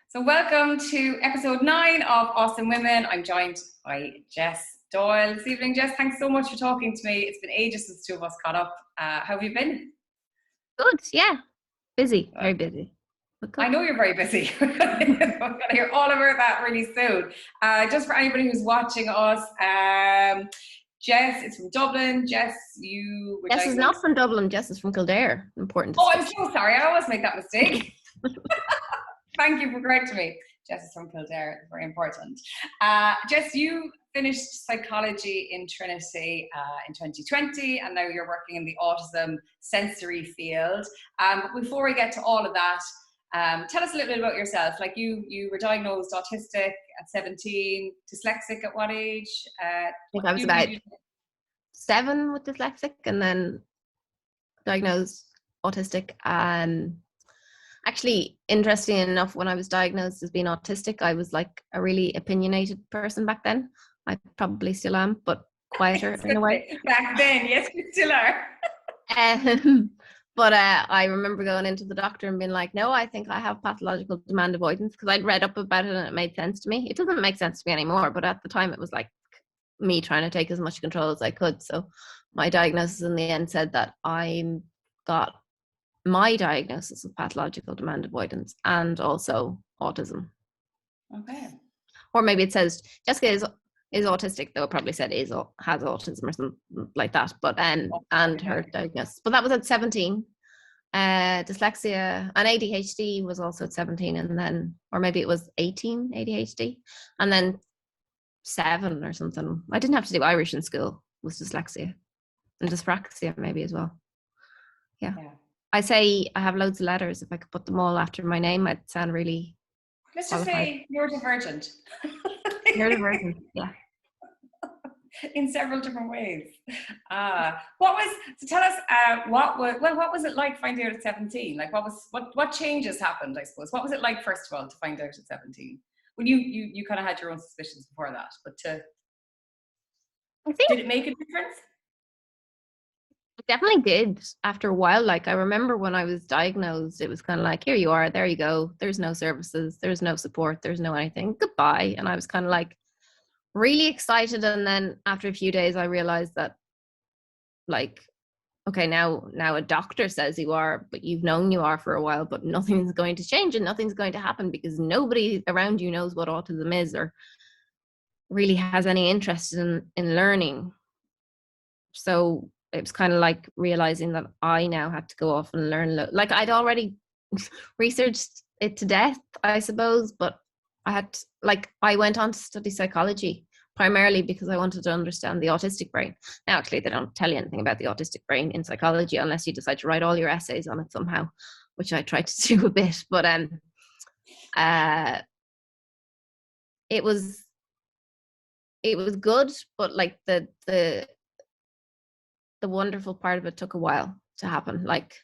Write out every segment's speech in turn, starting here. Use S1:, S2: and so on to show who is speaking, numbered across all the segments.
S1: So welcome to episode 9 of Awesome Women. I'm joined by Jess, Doyle this evening. Jess, thanks so much for talking to me. It's been ages since the two of us caught up. How have you been?
S2: Good, yeah. Busy, very busy.
S1: I know you're very busy. I'm going to hear all about that really soon. Just for anybody who's watching us, Jess is from Dublin. Jess, you were
S2: Jess is not from Dublin. Jess is from Kildare. Important.
S1: Oh, I'm so sorry. I always make that mistake. Thank you for correcting me. Jess is from Kildare. Very important. Jess, you finished psychology in Trinity in 2020, and now you're working in the autism sensory field. But before we get to all of that, tell us a little bit about yourself. Like you were diagnosed autistic at 17, dyslexic at what age?
S2: I think I was about 7 with dyslexic, and then diagnosed autistic. Actually, interesting enough, when I was diagnosed as being autistic, I was like a really opinionated person back then. I probably still am, but quieter in a way.
S1: Back then, yes, you still are.
S2: But I remember going into the doctor and being like, no, I think I have pathological demand avoidance, because I'd read up about it and it made sense to me. It doesn't make sense to me anymore, but at the time it was like me trying to take as much control as I could. So my diagnosis in the end said that I got my diagnosis of pathological demand avoidance and also autism.
S1: Okay.
S2: Or maybe it says Jessica is autistic, though it probably said has autism or something like that. But and her diagnosis. But that was at 17. Dyslexia and ADHD was also at 17, and then, or maybe it was 18 ADHD, and then 7 or something. I didn't have to do Irish in school. It was dyslexia and dyspraxia maybe as well. Yeah. I say I have loads of letters. If I could put them all after my name, I'd sound really
S1: Let's just say neurodivergent.
S2: Neurodivergent, yeah.
S1: In several different ways. Tell us, what was it like finding out at 17? Like what changes happened, I suppose? What was it like, first of all, to find out at 17? When you kind of had your own suspicions before that, but did it make a difference?
S2: It definitely did after a while. Like, I remember when I was diagnosed, it was kind of like, here you are, there you go. There's no services, there's no support, there's no anything. Goodbye. And I was kind of like really excited. And then after a few days, I realized that, like, okay, now a doctor says you are, but you've known you are for a while, but nothing's going to change and nothing's going to happen because nobody around you knows what autism is or really has any interest in learning. So it was kind of like realizing that I now had to go off and learn. Like, I'd already researched it to death, I suppose, but I went on to study psychology primarily because I wanted to understand the autistic brain. Now, actually, they don't tell you anything about the autistic brain in psychology unless you decide to write all your essays on it somehow, which I tried to do a bit. But it was good, but like the wonderful part of it took a while to happen. Like,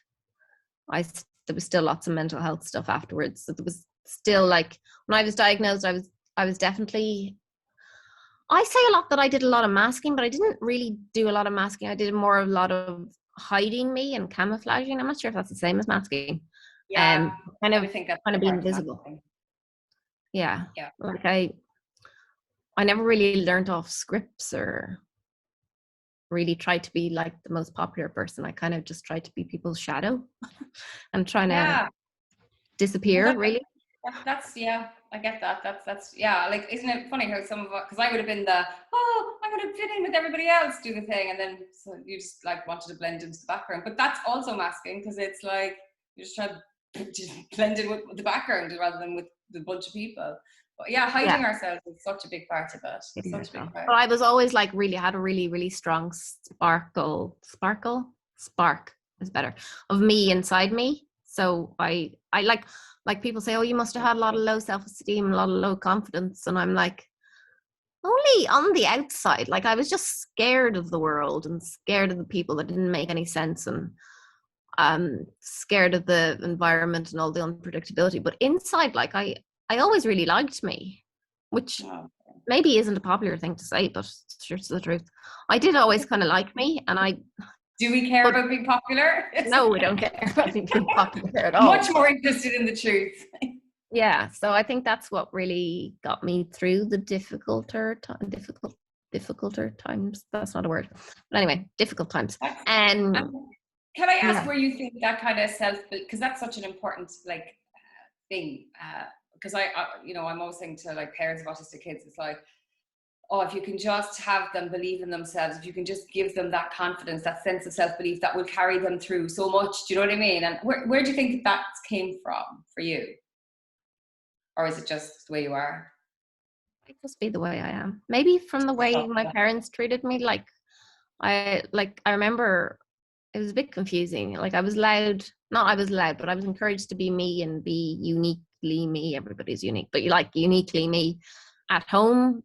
S2: there was still lots of mental health stuff afterwards. So there was still, like, when I was diagnosed, I was definitely, I say a lot that I did a lot of masking, but I didn't really do a lot of masking. I did a lot of hiding me and camouflaging. I'm not sure if that's the same as masking.
S1: Yeah,
S2: kind of being visible. Yeah. Like I never really learned off scripts or really tried to be like the most popular person. I kind of just tried to be people's shadow and trying to disappear. Well, really.
S1: I get that. That's like, isn't it funny how some of us, because I would have been I'm going to fit in with everybody else, do the thing, and then so you just like wanted to blend into the background. But that's also masking, because it's like you just try to blend in with the background rather than with the bunch of people. But hiding ourselves is such a big part of it. Such a big part.
S2: But I was always like had a really, really strong spark is better, of me inside me. So I like people say, oh, you must have had a lot of low self-esteem, a lot of low confidence. And I'm like, only on the outside. Like, I was just scared of the world and scared of the people that didn't make any sense, and scared of the environment and all the unpredictability. But inside, like, I always really liked me, which maybe isn't a popular thing to say, but it's the truth. I did always kind of like me, and
S1: do we care about being popular?
S2: No, we don't care about being popular at all.
S1: Much more interested in the truth.
S2: Yeah, so I think that's what really got me through the difficulter times. That's not a word, but anyway, difficult times.
S1: And can I ask
S2: Yeah,
S1: where you think that kind of because that's such an important like thing, because you know, I'm always saying to like parents of autistic kids, it's like, oh, if you can just have them believe in themselves, if you can just give them that confidence, that sense of self-belief, that will carry them through so much. Do you know what I mean? And where do you think that came from for you? Or is it just the way you are?
S2: it must be the way I am. Maybe from the way my parents treated me. I remember it was a bit confusing. Like I was loud, not I was loud, but I was encouraged to be me and be uniquely me. Everybody's unique, but you like uniquely me. At home,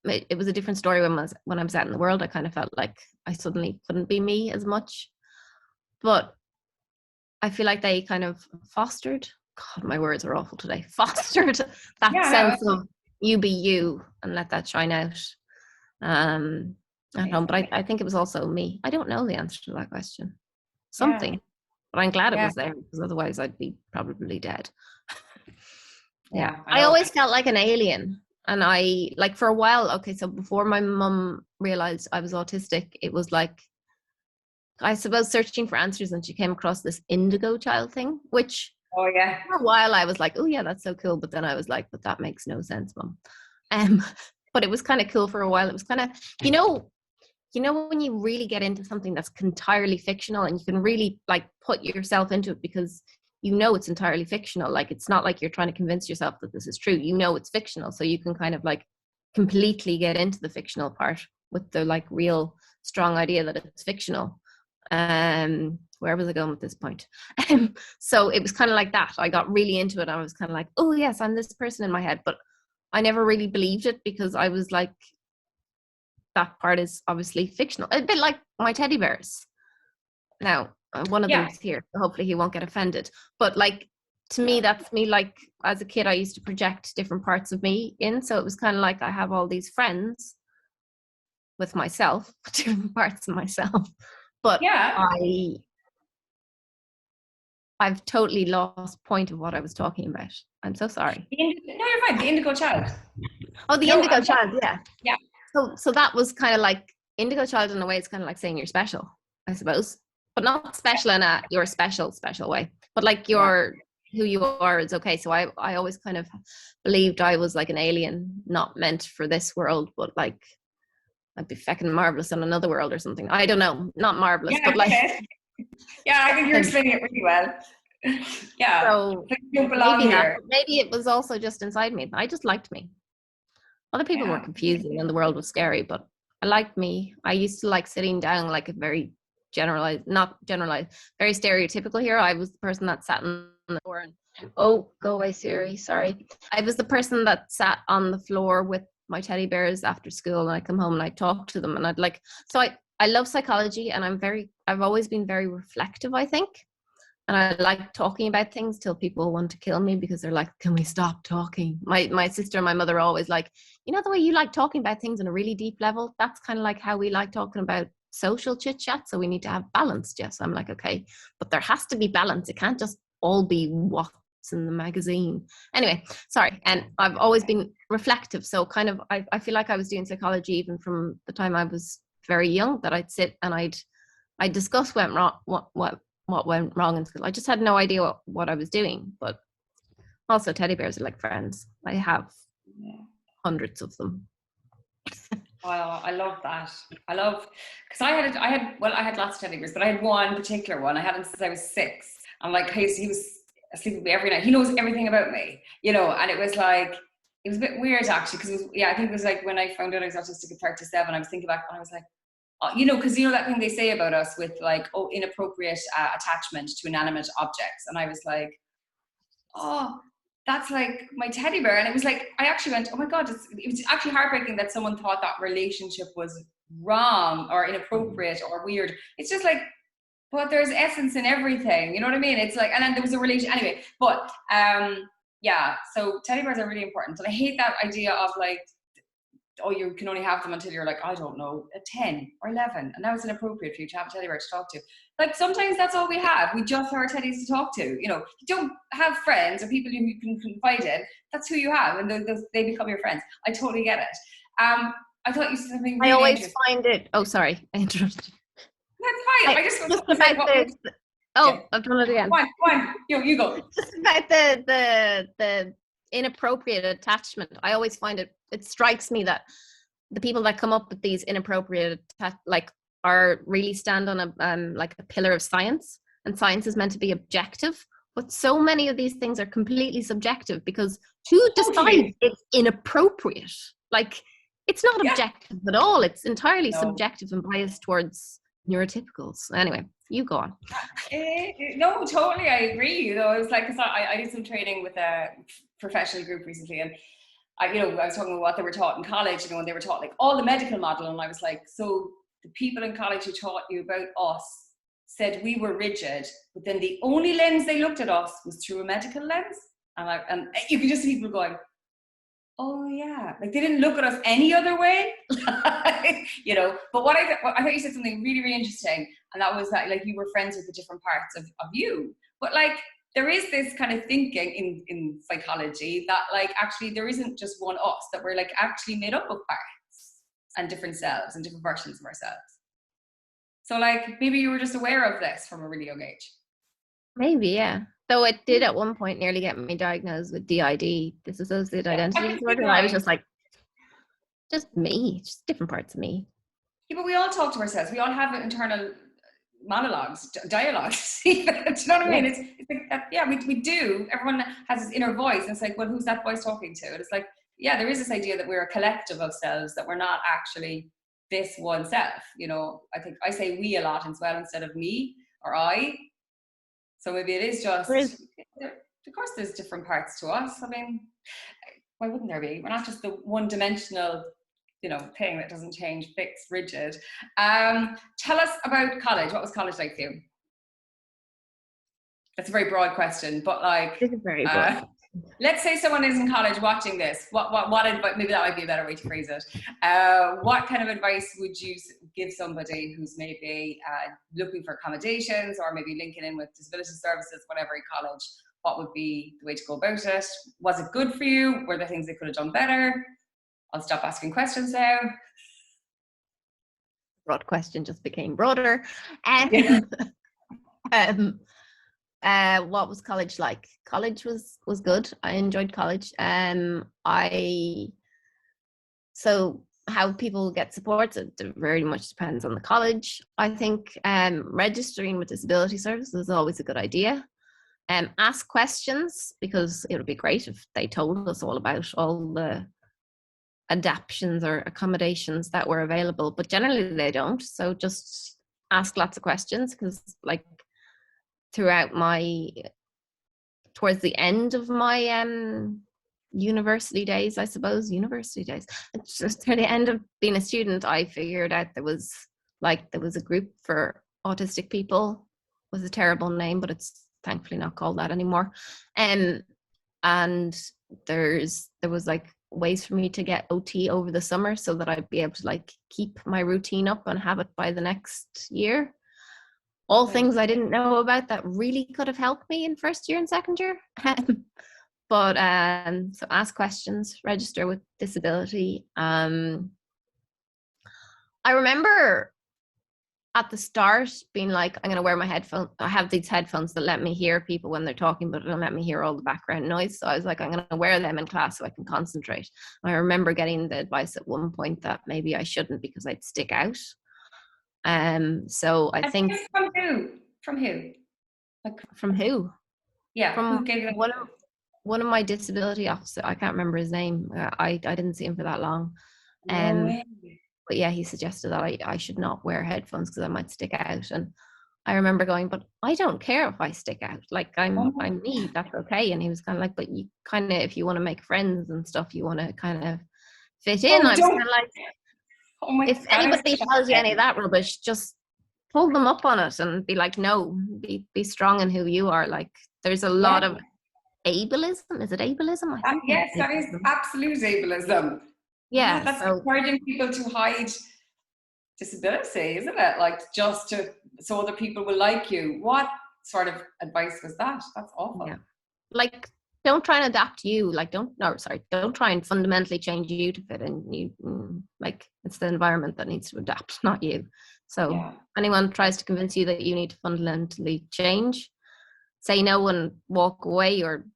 S2: it was a different story when I was out in the world. I kind of felt like I suddenly couldn't be me as much. But I feel like they kind of fostered, God, my words are awful today, fostered that sense of you be you and let that shine out at home. But I think it was also me. I don't know the answer to that question. Something. But I'm glad it was there, because otherwise I'd be probably dead. Yeah. I always felt like an alien. And I, like, for a while, okay, so before my mum realized I was autistic, it was like, I suppose, searching for answers, and she came across this indigo child thing, which for a while I was like, oh yeah, that's so cool. But then I was like, but that makes no sense, Mum. But it was kind of cool for a while. It was kind of, you know, when you really get into something that's entirely fictional and you can really like put yourself into it because you know it's entirely fictional. Like it's not like you're trying to convince yourself that this is true. You know it's fictional, so you can kind of like completely get into the fictional part with the like real strong idea that it's fictional. Where was I going with this point? So it was kind of like that. I got really into it. I was kind of like, oh yes, I'm this person in my head, but I never really believed it because I was like, that part is obviously fictional. A bit like my teddy bears. Now, one of them's here, so hopefully he won't get offended. But like, to me, that's me. Like as a kid, I used to project different parts of me in. So it was kind of like I have all these friends with myself, different parts of myself. But I've totally lost point of what I was talking about. I'm so sorry.
S1: No, you're fine. The indigo child.
S2: Oh, the indigo child. Yeah.
S1: Yeah.
S2: So that was kind of like indigo child in a way. It's kind of like saying you're special, I suppose, but not special in a you're special way, but like you're who you are is okay. So I always kind of believed I was like an alien, not meant for this world, but like I'd be feckin' marvelous on another world or something. I don't know, not marvelous, but like
S1: I think you're explaining it really well. Yeah.
S2: So
S1: you belong here.
S2: Maybe it was also just inside me. I just liked me. Other people were confusing and the world was scary, but I liked me. I used to like sitting down like a very very stereotypical here. I was the person that sat on the floor and, oh, go away, Siri, sorry. I was the person that sat on the floor with my teddy bears after school, and I come home and I talk to them, and I'd like, so I love psychology, and I've always been very reflective, I think. And I like talking about things till people want to kill me because they're like, can we stop talking? My sister and my mother are always like, you know, the way you like talking about things on a really deep level, that's kind of like how we like talking about social chit chat. So we need to have balance, Jess. I'm like, okay, but there has to be balance. It can't just all be what's in the magazine. Anyway, sorry. And I've always been reflective. So kind of, I feel like I was doing psychology even from the time I was very young, that I'd sit and I'd discuss what went wrong in school. I just had no idea what I was doing. But also teddy bears are like friends. I have hundreds of them.
S1: Oh, I love that. I love, because I had lots of teddy bears, but I had one particular one. I had him since I was 6. I'm like, he was asleep with me every night. He knows everything about me, you know. And it was like, it was a bit weird actually, because I think it was like when I found out I was autistic at 37, I was thinking back and I was like, you know, because you know that thing they say about us with like, oh, inappropriate attachment to inanimate objects. And I was like, oh, that's like my teddy bear. And it was like, I actually went, oh my God, it was actually heartbreaking that someone thought that relationship was wrong or inappropriate or weird. It's just like, but there's essence in everything. You know what I mean? It's like, and then there was a relation anyway, but yeah, so teddy bears are really important. And I hate that idea of like, oh, you can only have them until you're like, I don't know, 10 or 11. And now it's inappropriate for you to have a teddy bear to talk to. like sometimes that's all we have. We just have our teddies to talk to. You know, you don't have friends or people you can confide in. That's who you have, and they become your friends. I totally get it. I thought you said something
S2: I
S1: really
S2: always
S1: interesting.
S2: find it. Oh, sorry, I interrupted.
S1: That's fine. I just want to say
S2: about
S1: what.
S2: Oh, I've done it again.
S1: Go on. You go.
S2: Just about the inappropriate attachment. I always find it strikes me that the people that come up with these inappropriate like are really stand on a like a pillar of science, and science is meant to be objective, but so many of these things are completely subjective, because who decides it's inappropriate? Like, it's not objective at all. It's entirely subjective and biased towards neurotypicals. Anyway, you go on.
S1: No, totally, I agree. You know, it was like, cause I did some training with a professional group recently, and I was talking about what they were taught in college, and they were taught like all the medical model, and I was like, so the people in college who taught you about us said we were rigid, but then the only lens they looked at us was through a medical lens, and you could just see people going, oh yeah, like they didn't look at us any other way. But what I thought you said something really, really interesting, and that was that like you were friends with the different parts of you, but like there is this kind of thinking in psychology that like actually there isn't just one us, that we're like actually made up of parts and different selves and different versions of ourselves. So like maybe you were just aware of this from a really young age.
S2: Maybe, yeah. Though it did at one point nearly get me diagnosed with DID, dissociative identity disorder. I was just like, just me, just different parts of me.
S1: Yeah, but we all talk to ourselves. We all have internal monologues, dialogues. Do you know what I mean? It's like that, yeah, we do. Everyone has this inner voice, and it's like, well, who's that voice talking to? And it's like, yeah, there is this idea that we're a collective of selves, that we're not actually this one self. You know, I think I say we a lot as well instead of me or I. So maybe it is just, of course there's different parts to us. I mean, why wouldn't there be? We're not just the one-dimensional, thing that doesn't change, fixed, rigid. Tell us about college. What was college like for you? That's a very broad question, but like,
S2: it's very broad.
S1: Let's say someone is in college watching this. What advice? Maybe that might be a better way to phrase it. What kind of advice would you give somebody who's maybe looking for accommodations, or maybe linking in with disability services, whatever, in college? What would be the way to go about it? Was it good for you? Were there things they could have done better? I'll stop asking questions now.
S2: Broad question just became broader. What was college like? College was good. I enjoyed college. So how people get support, it very much depends on the college. I think registering with disability services is always a good idea. Ask questions, because it would be great if they told us all about all the adaptions or accommodations that were available, but generally they don't. So just ask lots of questions, because like throughout towards the end of my university days, it's just near the end of being a student, I figured out there was a group for autistic people. It was a terrible name, but it's thankfully not called that anymore. And there was like ways for me to get OT over the summer, so that I'd be able to like keep my routine up and have it by the next year. All things I didn't know about that really could have helped me in first year and second year. But so ask questions, register with disability. I remember at the start being like, I'm going to wear my headphones. I have these headphones that let me hear people when they're talking, but don't let me hear all the background noise. So I was like, I'm going to wear them in class so I can concentrate. I remember getting the advice at one point that maybe I shouldn't, because I'd stick out. So I think
S1: from who? Like,
S2: from who?
S1: Yeah,
S2: from
S1: who gave you
S2: one of my disability officers. I can't remember his name. I didn't see him for that long.
S1: No way.
S2: But yeah, he suggested that I should not wear headphones because I might stick out. And I remember going, but I don't care if I stick out. Like I'm me, that's okay. And he was kind of like, but you kind of, if you want to make friends and stuff, you want to kind of fit in. I was kind of like, if anybody tells you any of that rubbish, just pull them up on it and be like, no, be strong in who you are. Like there's a lot of ableism. Is it ableism? I think
S1: yes, that is absolute ableism.
S2: Yeah,
S1: that's encouraging people to hide disability, isn't it? Like just so other people will like you. What sort of advice was that? That's awful.
S2: Yeah. Like, don't try and adapt you. Like, don't try and fundamentally change you to fit in. Like, it's the environment that needs to adapt, not you. So anyone tries to convince you that you need to fundamentally change, say no and walk away, or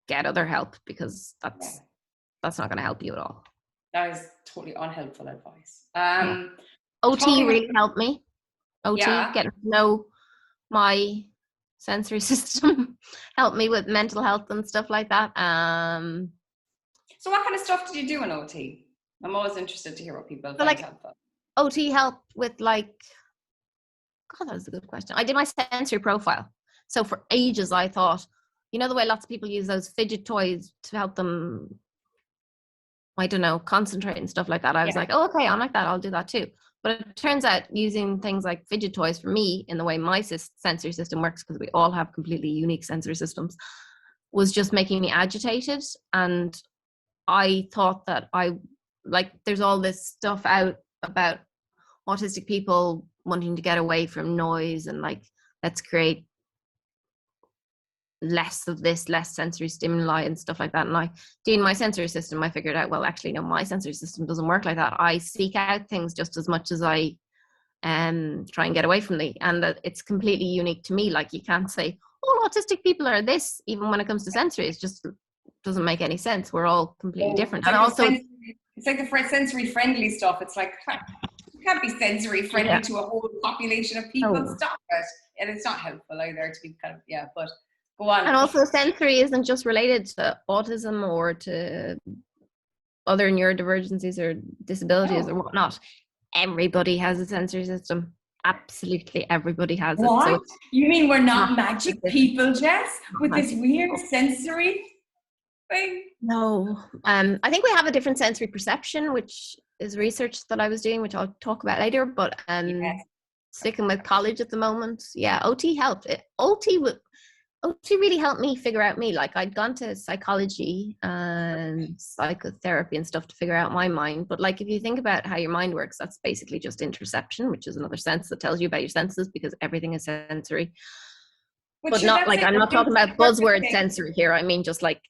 S2: get other help, because that's not going to help you at all.
S1: That is totally unhelpful advice.
S2: OT really helped me. OT, getting to know my sensory system helped me with mental health and stuff like that.
S1: So what kind of stuff did you do in OT? I'm always interested to hear what people find helpful.
S2: OT helped with, like, God, that was a good question. I did my sensory profile. So for ages I thought, you know, the way lots of people use those fidget toys to help them, I don't know, concentrate and stuff like that. I was like, oh, okay, I'm like that. I'll do that too. But it turns out using things like fidget toys for me, in the way my sensory system works, because we all have completely unique sensory systems, was just making me agitated. And I thought that there's all this stuff out about autistic people wanting to get away from noise and, like, let's create less of this, less sensory stimuli and stuff like that. And I, doing my sensory system, I figured out, well, actually, no, my sensory system doesn't work like that. I seek out things just as much as I try and get away from them, and that it's completely unique to me. Like, you can't say all autistic people are this, even when it comes to sensory. It just doesn't make any sense. We're all completely different. And also,
S1: it's like the sensory friendly stuff. It's like, you can't be sensory friendly to a whole population of people. Stop it. And it's not helpful either to be kind of, but go on.
S2: And also, sensory isn't just related to autism or to other neurodivergencies or disabilities or whatnot. Everybody has a sensory system. Absolutely everybody has it.
S1: What? So you mean we're not magic people, Jess, with this weird sensory thing?
S2: No. I think we have a different sensory perception, which is research that I was doing, which I'll talk about later. But sticking with college at the moment, OT helped. OT really helped me figure out me. Like, I'd gone to psychology and psychotherapy and stuff to figure out my mind. But, like, if you think about how your mind works, that's basically just interoception, which is another sense that tells you about your senses, because everything is sensory. But not like, I'm not talking about buzzword sensory here. I mean, just like,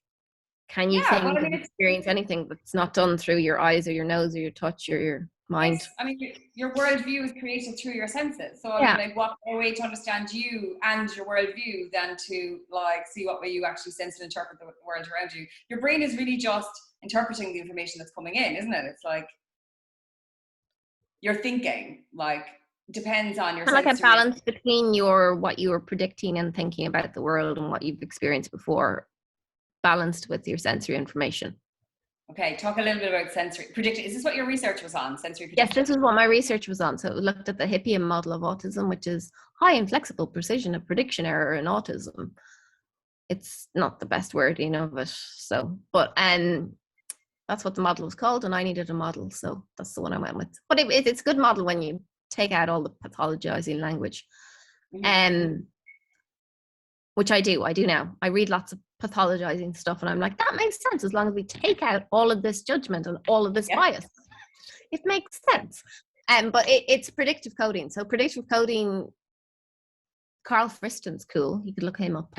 S2: can you think and experience anything that's not done through your eyes or your nose or your touch or your mind?
S1: Yes. I mean, your worldview is created through your senses. So, I mean, like, what better way to understand you and your worldview than to, like, see what way you actually sense and interpret the world around you. Your brain is really just interpreting the information that's coming in, isn't it? It's like your thinking, like, depends on your
S2: sensory. Like a balance between what you were predicting and thinking about the world and what you've experienced before, balanced with your sensory information.
S1: Okay, talk a little bit about sensory prediction. Is this what your research was on, sensory prediction?
S2: Yes, this is what my research was on. So it looked at the Hippian model of autism, which is high and flexible precision of prediction error in autism. It's not the best wording of it. So, but that's what the model was called, and I needed a model, so that's the one I went with. But it's a good model when you take out all the pathologizing language, which I do now. I read lots of pathologizing stuff and I'm like, that makes sense as long as we take out all of this judgment and all of this bias. It makes sense. But it's predictive coding. So predictive coding, Carl Friston's cool. You could look him up.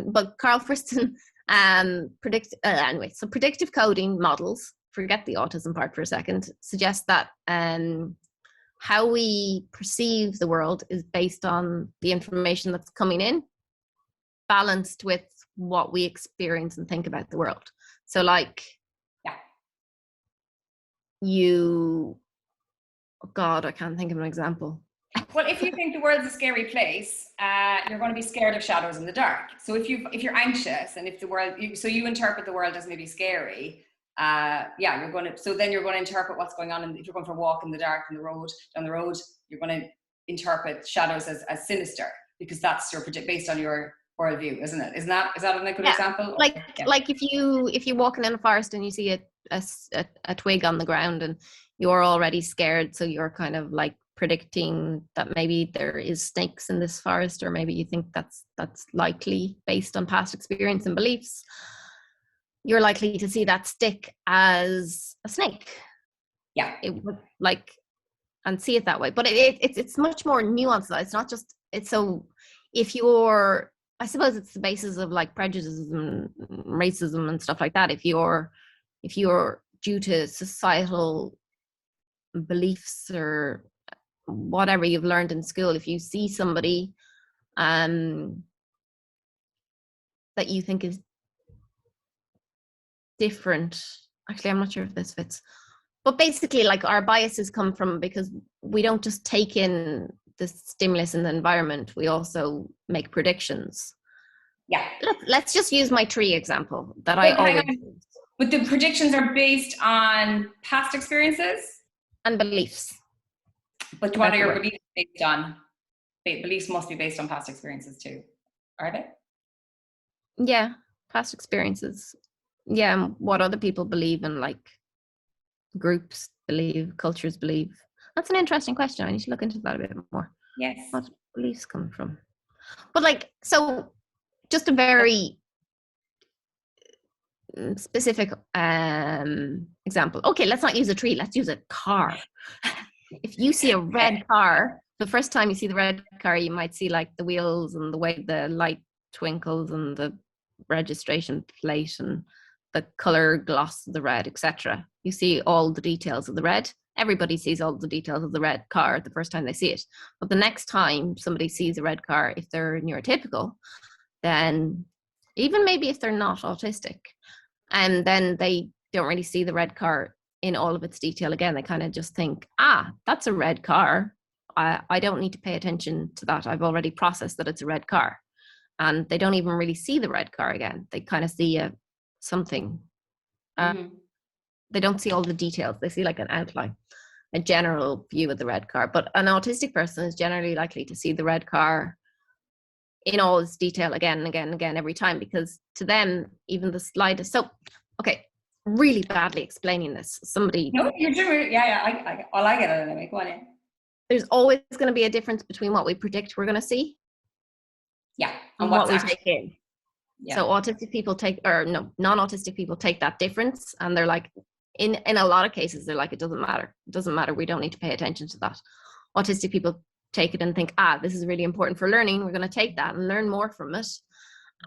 S2: But Carl Friston so predictive coding models, forget the autism part for a second, suggest that how we perceive the world is based on the information that's coming in, balanced with what we experience and think about the world. So, like, God, I can't think of an example.
S1: Well, if you think the world's a scary place, you're going to be scared of shadows in the dark. So if you're anxious and if you interpret the world as maybe scary, you're going to. So then you're going to interpret what's going on. And if you're going for a walk in the dark down the road, you're going to interpret shadows as sinister, because that's based on your worldview, isn't it? Is that a good example?
S2: Like if you're walking in a forest and you see a twig on the ground and you're already scared, so you're kind of like predicting that maybe there is snakes in this forest, or maybe you think that's likely based on past experience and beliefs, you're likely to see that stick as a snake.
S1: Yeah.
S2: It would, like, and see it that way. But it's much more nuanced. It's not just, it's so, if you're, I suppose it's the basis of like prejudice and racism and stuff like that. If you're due to societal beliefs or whatever you've learned in school, if you see somebody that you think is different, actually I'm not sure if this fits, but basically like our biases come from, because we don't just take in the stimulus in the environment, we also make predictions.
S1: Yeah.
S2: Let's just use my tree example that
S1: But
S2: I always use.
S1: But the predictions are based on past experiences
S2: And beliefs.
S1: But what are your beliefs based on? Beliefs must be based on past experiences too, are they?
S2: Yeah, past experiences. Yeah, what other people believe in, like groups believe, cultures believe. That's an interesting question. I need to look into that a bit more.
S1: Yes.
S2: What beliefs come from? But like, so just a very specific example. Okay, let's not use a tree. Let's use a car. If you see a red car, the first time you see the red car, you might see like the wheels and the way the light twinkles and the registration plate and the color gloss of the red, etc. You see all the details of the red. Everybody sees all the details of the red car the first time they see it. But the next time somebody sees a red car, if they're neurotypical, then even maybe if they're not autistic, and then they don't really see the red car in all of its detail again. They kind of just think, that's a red car. I don't need to pay attention to that. I've already processed that it's a red car. And they don't even really see the red car again. They kind of see something. They don't see all the details. They see like an outline, a general view of the red car. But an autistic person is generally likely to see the red car in all its detail again and again and again every time, because to them, even the slightest. So, okay, really badly explaining this. Somebody.
S1: No, you're doing it. Yeah. I get it anyway. Go on in.
S2: There's always going to be a difference between what we predict we're going to see.
S1: Yeah.
S2: And what we take in.
S1: Yeah.
S2: So autistic people non-autistic people take that difference, and they're like, in a lot of cases, they're like, it doesn't matter. It doesn't matter. We don't need to pay attention to that. Autistic people take it and think, this is really important for learning. We're going to take that and learn more from it,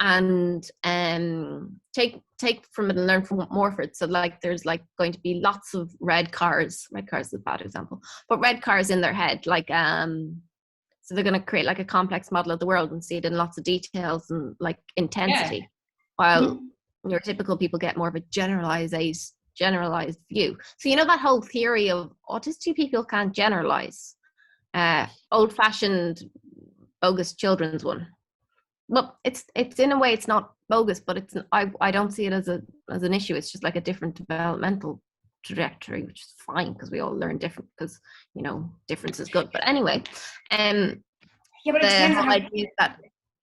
S2: and take from it and learn from more for it. So like, there's like going to be lots of red cars. Red cars is a bad example, but red cars in their head, like so they're going to create like a complex model of the world and see it in lots of details and like intensity, while neurotypical people get more of a generalized view. So, you know, that whole theory of autistic people can't generalize, old-fashioned bogus children's one. Well, it's in a way it's not bogus, but it's I don't see it as an issue. It's just like a different developmental trajectory, which is fine because we all learn different, because, you know, difference is good. But anyway,
S1: but
S2: the whole idea is that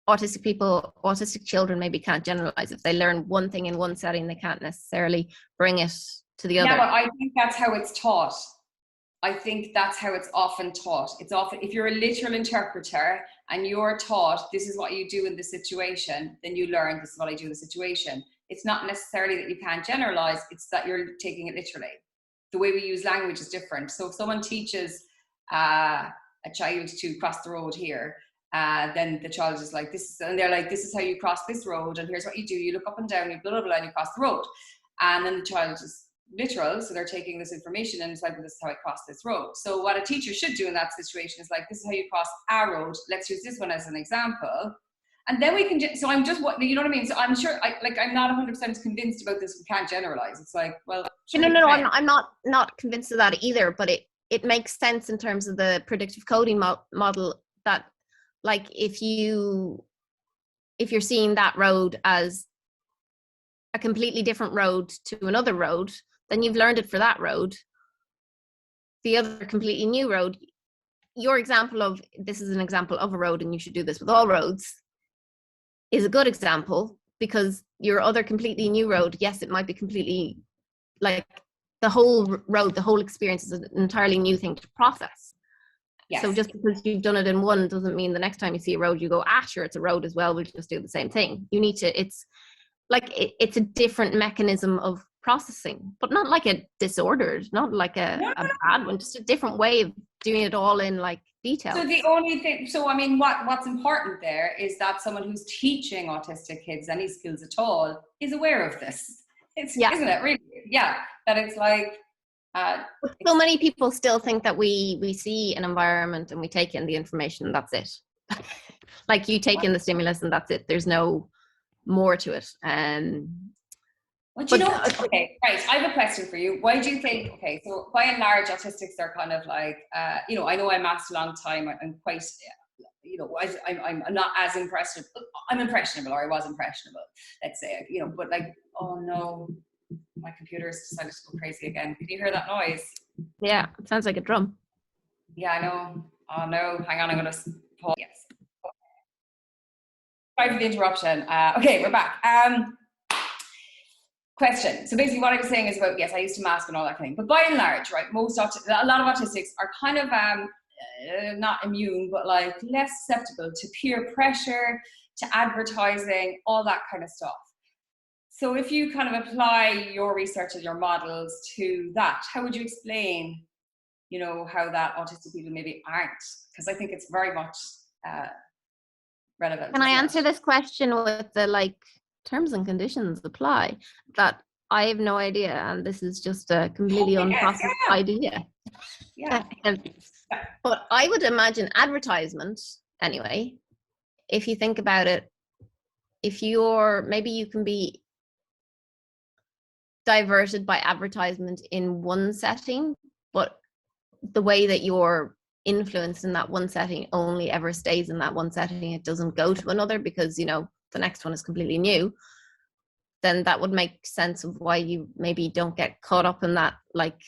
S2: autistic children maybe can't generalize. If they learn one thing in one setting, they can't necessarily bring it to the other.
S1: Yeah, but I think that's how it's taught. I think that's how it's often taught. It's often, if you're a literal interpreter and you're taught this is what you do in this situation, then you learn this is what I do in the situation. It's not necessarily that you can't generalize, it's that you're taking it literally. The way we use language is different. So if someone teaches a child to cross the road here, then the child is like, and they're like, this is how you cross this road, and here's what you do. You look up and down, you blah, blah, blah, and you cross the road. And then the child is literal, so they're taking this information and it's like, well, this is how I cross this road. So what a teacher should do in that situation is like, this is how you cross our road. Let's use this one as an example. And then we can, so I'm just, you know what I mean? So I'm sure, I'm not 100% convinced about this. We can't generalize. It's like, well.
S2: No, I'm not convinced of that either, but it makes sense in terms of the predictive coding model, that like, if you're seeing that road as a completely different road to another road, then you've learned it for that road. The other completely new road, your example of this is an example of a road and you should do this with all roads, is a good example, because your other completely new road, yes, it might be completely, like, the whole road, the whole experience is an entirely new thing to process. Yes. So just because you've done it in one doesn't mean the next time you see a road you go, sure, it's a road as well, we'll just do the same thing. You need to, it's like, it's a different mechanism of processing, but not like a disordered, not like a bad one, just a different way of doing it all in like detail.
S1: So the only thing, so I mean, what's important there is that someone who's teaching autistic kids any skills at all is aware of this. Isn't it really? Yeah, that it's like.
S2: So many people still think that we see an environment and we take in the information and that's it. Like you take in the stimulus and that's it. There's no more to it.
S1: Okay, right. I have a question for you. Why do you think, okay, so by and large, autistics are kind of like, I know I masked a long time. I'm quite, I'm not as impressive. I'm impressionable, or I was impressionable, let's say, but like, oh no, my computer's decided to go crazy again. Can you hear that noise?
S2: Yeah, it sounds like a drum.
S1: Yeah, I know. Oh no, hang on, I'm going to pause. Yes. Sorry for the interruption. Okay, we're back. Question. So basically what I was saying is about, yes, I used to mask and all that kind of thing. But by and large, right, a lot of autistics are kind of not immune, but like less susceptible to peer pressure, to advertising, all that kind of stuff. So if you kind of apply your research and your models to that, how would you explain, how that autistic people maybe aren't? Because I think it's very much relevant.
S2: Can I answer this question with the like terms and conditions apply? That I have no idea, and this is just a completely unprocessed idea.
S1: Yeah.
S2: But I would imagine advertisement anyway. If you think about it, maybe you can be diverted by advertisement in one setting, but the way that you're influenced in that one setting only ever stays in that one setting. It doesn't go to another because, the next one is completely new. Then that would make sense of why you maybe don't get caught up in that like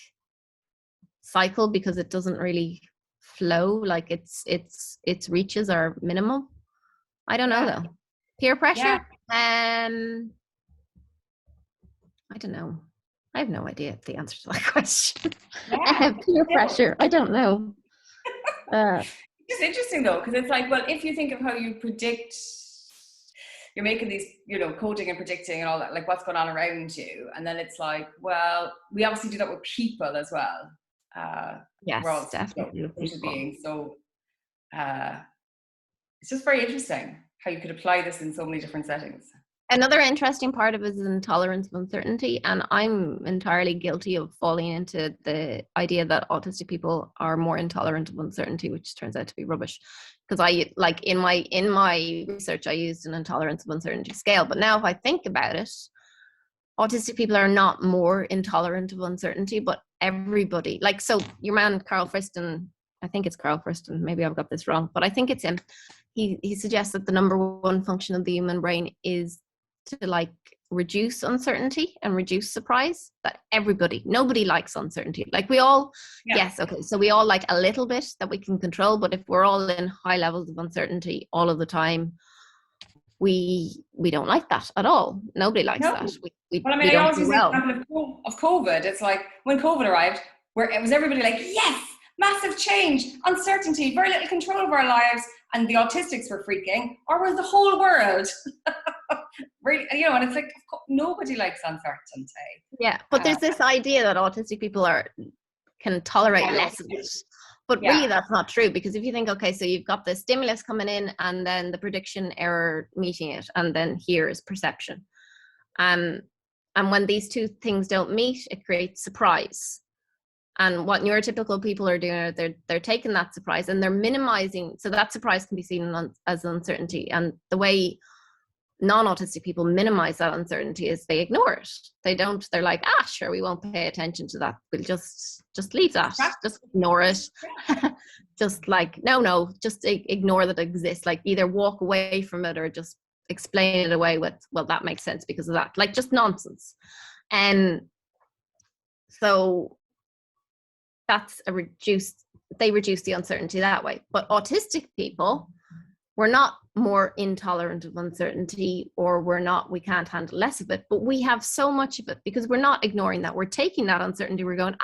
S2: cycle, because it doesn't really flow. Like its reaches are minimal. I don't know though. Peer pressure? I don't know. I have no idea the answer to that question. Peer pressure. I don't know.
S1: It's interesting though, because it's like, well, if you think of how you predict, you're making these, coding and predicting and all that, like what's going on around you. And then it's like, well, we obviously do that with people as well.
S2: Yes,
S1: we're all
S2: definitely.
S1: social beings. So it's just very interesting how you could apply this in so many different settings.
S2: Another interesting part of it is intolerance of uncertainty, and I'm entirely guilty of falling into the idea that autistic people are more intolerant of uncertainty, which turns out to be rubbish. Because I like in my research, I used an intolerance of uncertainty scale. But now, if I think about it, autistic people are not more intolerant of uncertainty, but everybody. Like, so your man Carl Friston, I think it's Carl Friston. Maybe I've got this wrong, but I think it's him. He suggests that the number one function of the human brain is to like reduce uncertainty and reduce surprise. That nobody likes uncertainty. Like we all, yes, okay, so we all like a little bit that we can control, but if we're all in high levels of uncertainty all of the time, we don't like that at all. Nobody likes that.
S1: I always use the example of COVID. It's like when COVID arrived, where it was everybody like, yes, massive change, uncertainty, very little control over our lives, and the autistics were freaking, or was the whole world? Really, and it's like, nobody likes uncertainty.
S2: Yeah, but there's this idea that autistic people can tolerate less of it. But really that's not true, because if you think, okay, so you've got the stimulus coming in and then the prediction error meeting it, and then here is perception. And when these two things don't meet, it creates surprise. And what neurotypical people are doing, they're taking that surprise and they're minimizing. So that surprise can be seen as uncertainty. And the way non-autistic people minimize that uncertainty is they ignore it. They're like, sure, we won't pay attention to that. We'll just leave that. Just ignore it. Just like, no, just ignore that it exists. Like either walk away from it or just explain it away with, well, that makes sense because of that. Like just nonsense. And so they reduce the uncertainty that way. But autistic people, we're not more intolerant of uncertainty, or we can't handle less of it, but we have so much of it because we're not ignoring that. We're taking that uncertainty. We're going,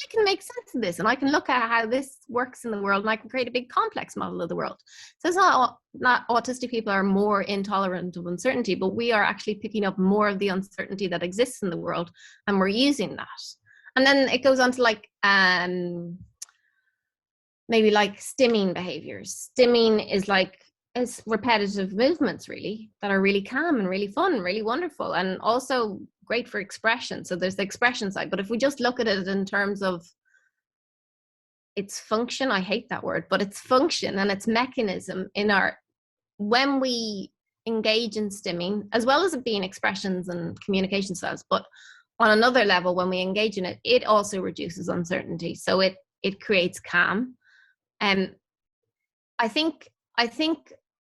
S2: I can make sense of this, and I can look at how this works in the world, and I can create a big complex model of the world. So it's not autistic people are more intolerant of uncertainty, but we are actually picking up more of the uncertainty that exists in the world, and we're using that. And then it goes on to like maybe like stimming behaviors. Stimming is repetitive movements really that are really calm and really fun, really wonderful, and also great for expression. So there's the expression side, but if we just look at it in terms of its function, I hate that word, but its function and its mechanism when we engage in stimming, as well as it being expressions and communication styles, but on another level, when we engage in it, it also reduces uncertainty. So it creates calm. And I think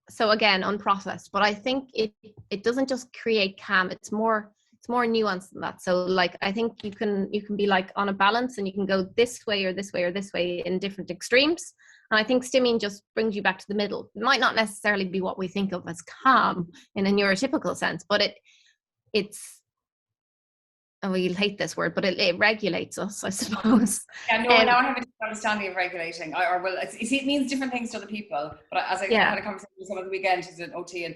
S2: so, again, unprocessed, but I think it doesn't just create calm. It's more nuanced than that. So like, I think you can be like on a balance, and you can go this way or this way or this way in different extremes. And I think stimming just brings you back to the middle. It might not necessarily be what we think of as calm in a neurotypical sense, but it's, and we'll hate this word, but it regulates us, I suppose.
S1: Yeah, no, now I have a different understanding of regulating. It means different things to other people. But as I had a conversation with someone the weekend, who's an OT, and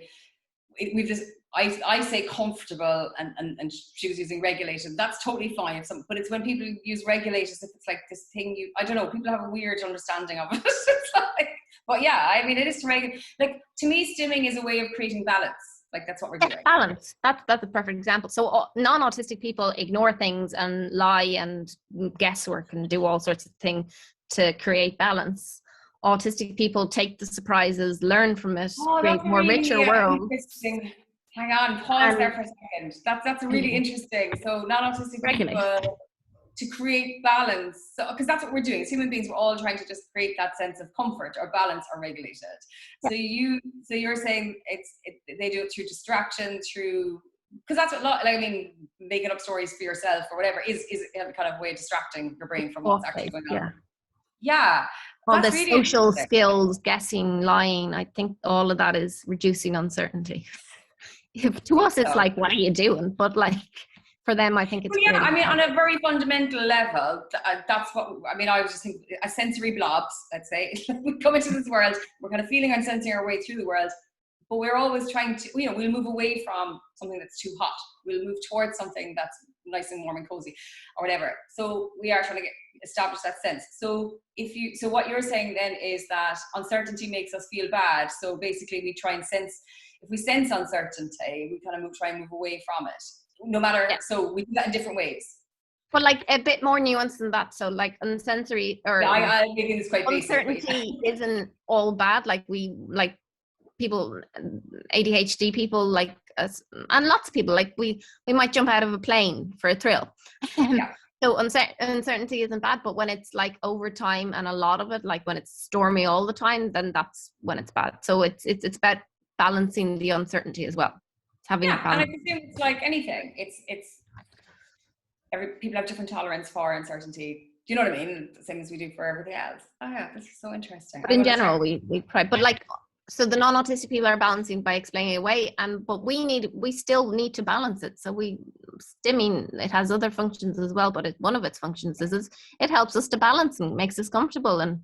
S1: we've just, I say comfortable, and she was using regulated. That's totally fine. But it's when people use regulate as if it's like this thing I don't know, people have a weird understanding of it. It's like, but yeah, I mean, it is to regulate. Like, to me, stimming is a way of creating balance. Like, that's what we're doing.
S2: Balance. That's a perfect example. So non-autistic people ignore things and lie and guesswork and do all sorts of things to create balance. Autistic people take the surprises, learn from it, create more richer world.
S1: Hang on, pause there for a second. That's really interesting. So non-autistic people to create balance. So, because that's what we're doing. As human beings, we're all trying to just create that sense of comfort or balance or regulated. So you're saying they do it through distraction, because that's what, like, I mean, making up stories for yourself or whatever is a kind of way of distracting your brain from what's actually going on. Yeah.
S2: All the really social skills, guessing, lying, I think all of that is reducing uncertainty. To us, it's like, what are you doing? But like, for them, I think it's
S1: I mean, on a very fundamental level, that's what, I mean, I was just thinking, as sensory blobs, let's say, we come into this world, we're kind of feeling and sensing our way through the world, but we're always trying to, we'll move away from something that's too hot. We'll move towards something that's nice and warm and cozy or whatever. So we are trying to establish that sense. So so what you're saying then is that uncertainty makes us feel bad. So basically we try and sense, if we sense uncertainty, we kind of try and move away from it. No matter, so we do that in different ways.
S2: But like a bit more nuanced than that. So like unsensory or
S1: I'm making this quite
S2: uncertainty isn't all bad. Like people, ADHD people like us, and lots of people, like we might jump out of a plane for a thrill. So uncertainty isn't bad, but when it's like over time and a lot of it, like when it's stormy all the time, then that's when it's bad. So it's about balancing the uncertainty as well. Having
S1: and I presume it's like anything. It's people have different tolerance for uncertainty. Do you know what I mean? The same as we do for everything else. Oh yeah, this is so interesting.
S2: But in general, we try. But like, so the non-autistic people are balancing by explaining it away, but we still need to balance it. So stimming, it has other functions as well, but one of its functions is it helps us to balance and makes us comfortable, and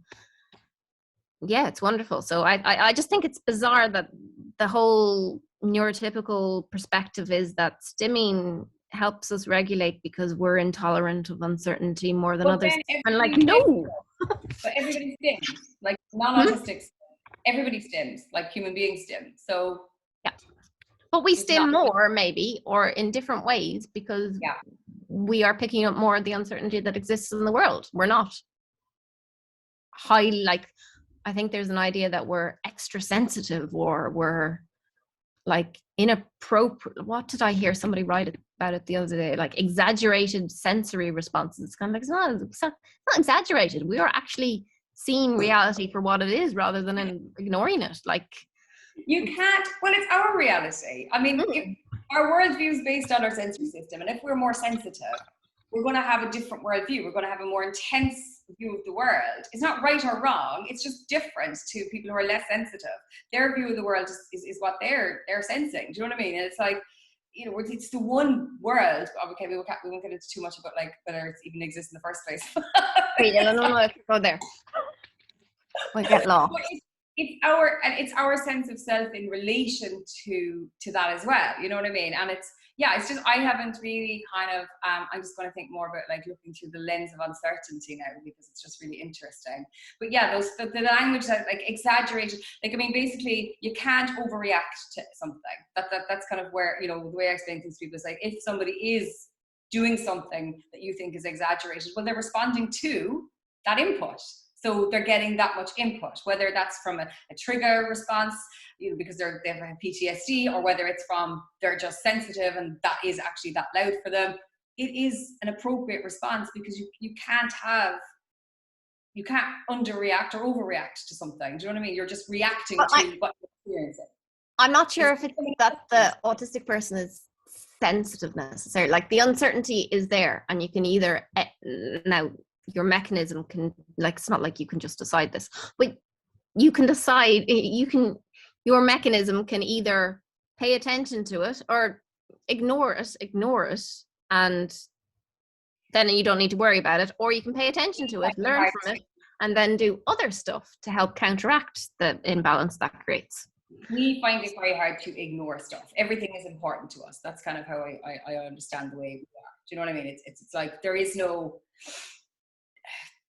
S2: yeah, it's wonderful. So I just think it's bizarre that the whole neurotypical perspective is that stimming helps us regulate because we're intolerant of uncertainty more than others. And like, no.
S1: But everybody stims, like non-autistics. Everybody stims, like human beings stim. So
S2: yeah, but we stim more maybe, or in different ways, because we are picking up more of the uncertainty that exists in the world. We're not highly, like, I think there's an idea that we're extra sensitive or we're like inappropriate. What did I hear somebody write about it the other day? Like exaggerated sensory responses. It's kind of like, it's not exaggerated. We are actually seeing reality for what it is rather than ignoring it. Like,
S1: you can't, well, it's our reality. I mean, our worldview is based on our sensory system. And if we're more sensitive, we're going to have a different worldview. We're going to have a more intense view of the world. It's not right or wrong. It's just different to people who are less sensitive. Their view of the world is what they're sensing. Do you know what I mean? And it's like, you know, it's the one world. Okay, we won't get into too much about like whether it even exists in the first place.
S2: Wait, no, go there. We get lost.
S1: It's our sense of self in relation to that as well. You know what I mean? And it's just, I haven't really kind of, I'm just going to think more about like looking through the lens of uncertainty now, because it's just really interesting. But yeah, the language that like exaggerated, like, I mean, basically you can't overreact to something. That's kind of where, you know, the way I explain things to people is like, if somebody is doing something that you think is exaggerated, well, they're responding to that input. So they're getting that much input, whether that's from a trigger response, you know, because they have PTSD, or whether it's from they're just sensitive and that is actually that loud for them. It is an appropriate response, because you can't underreact or overreact to something. Do you know what I mean? You're just reacting to what you're experiencing.
S2: I'm not sure if it's that the autistic person is sensitive necessarily. Like, the uncertainty is there, and you can either now. Your mechanism can, like, it's not like you can just decide this, but you can decide, your mechanism can either pay attention to it or ignore it, and then you don't need to worry about it, or you can pay attention to it, learn from it, and then do other stuff to help counteract the imbalance that creates.
S1: We find it very hard to ignore stuff. Everything is important to us. That's kind of how I understand the way we are. Do you know what I mean? It's like there is no,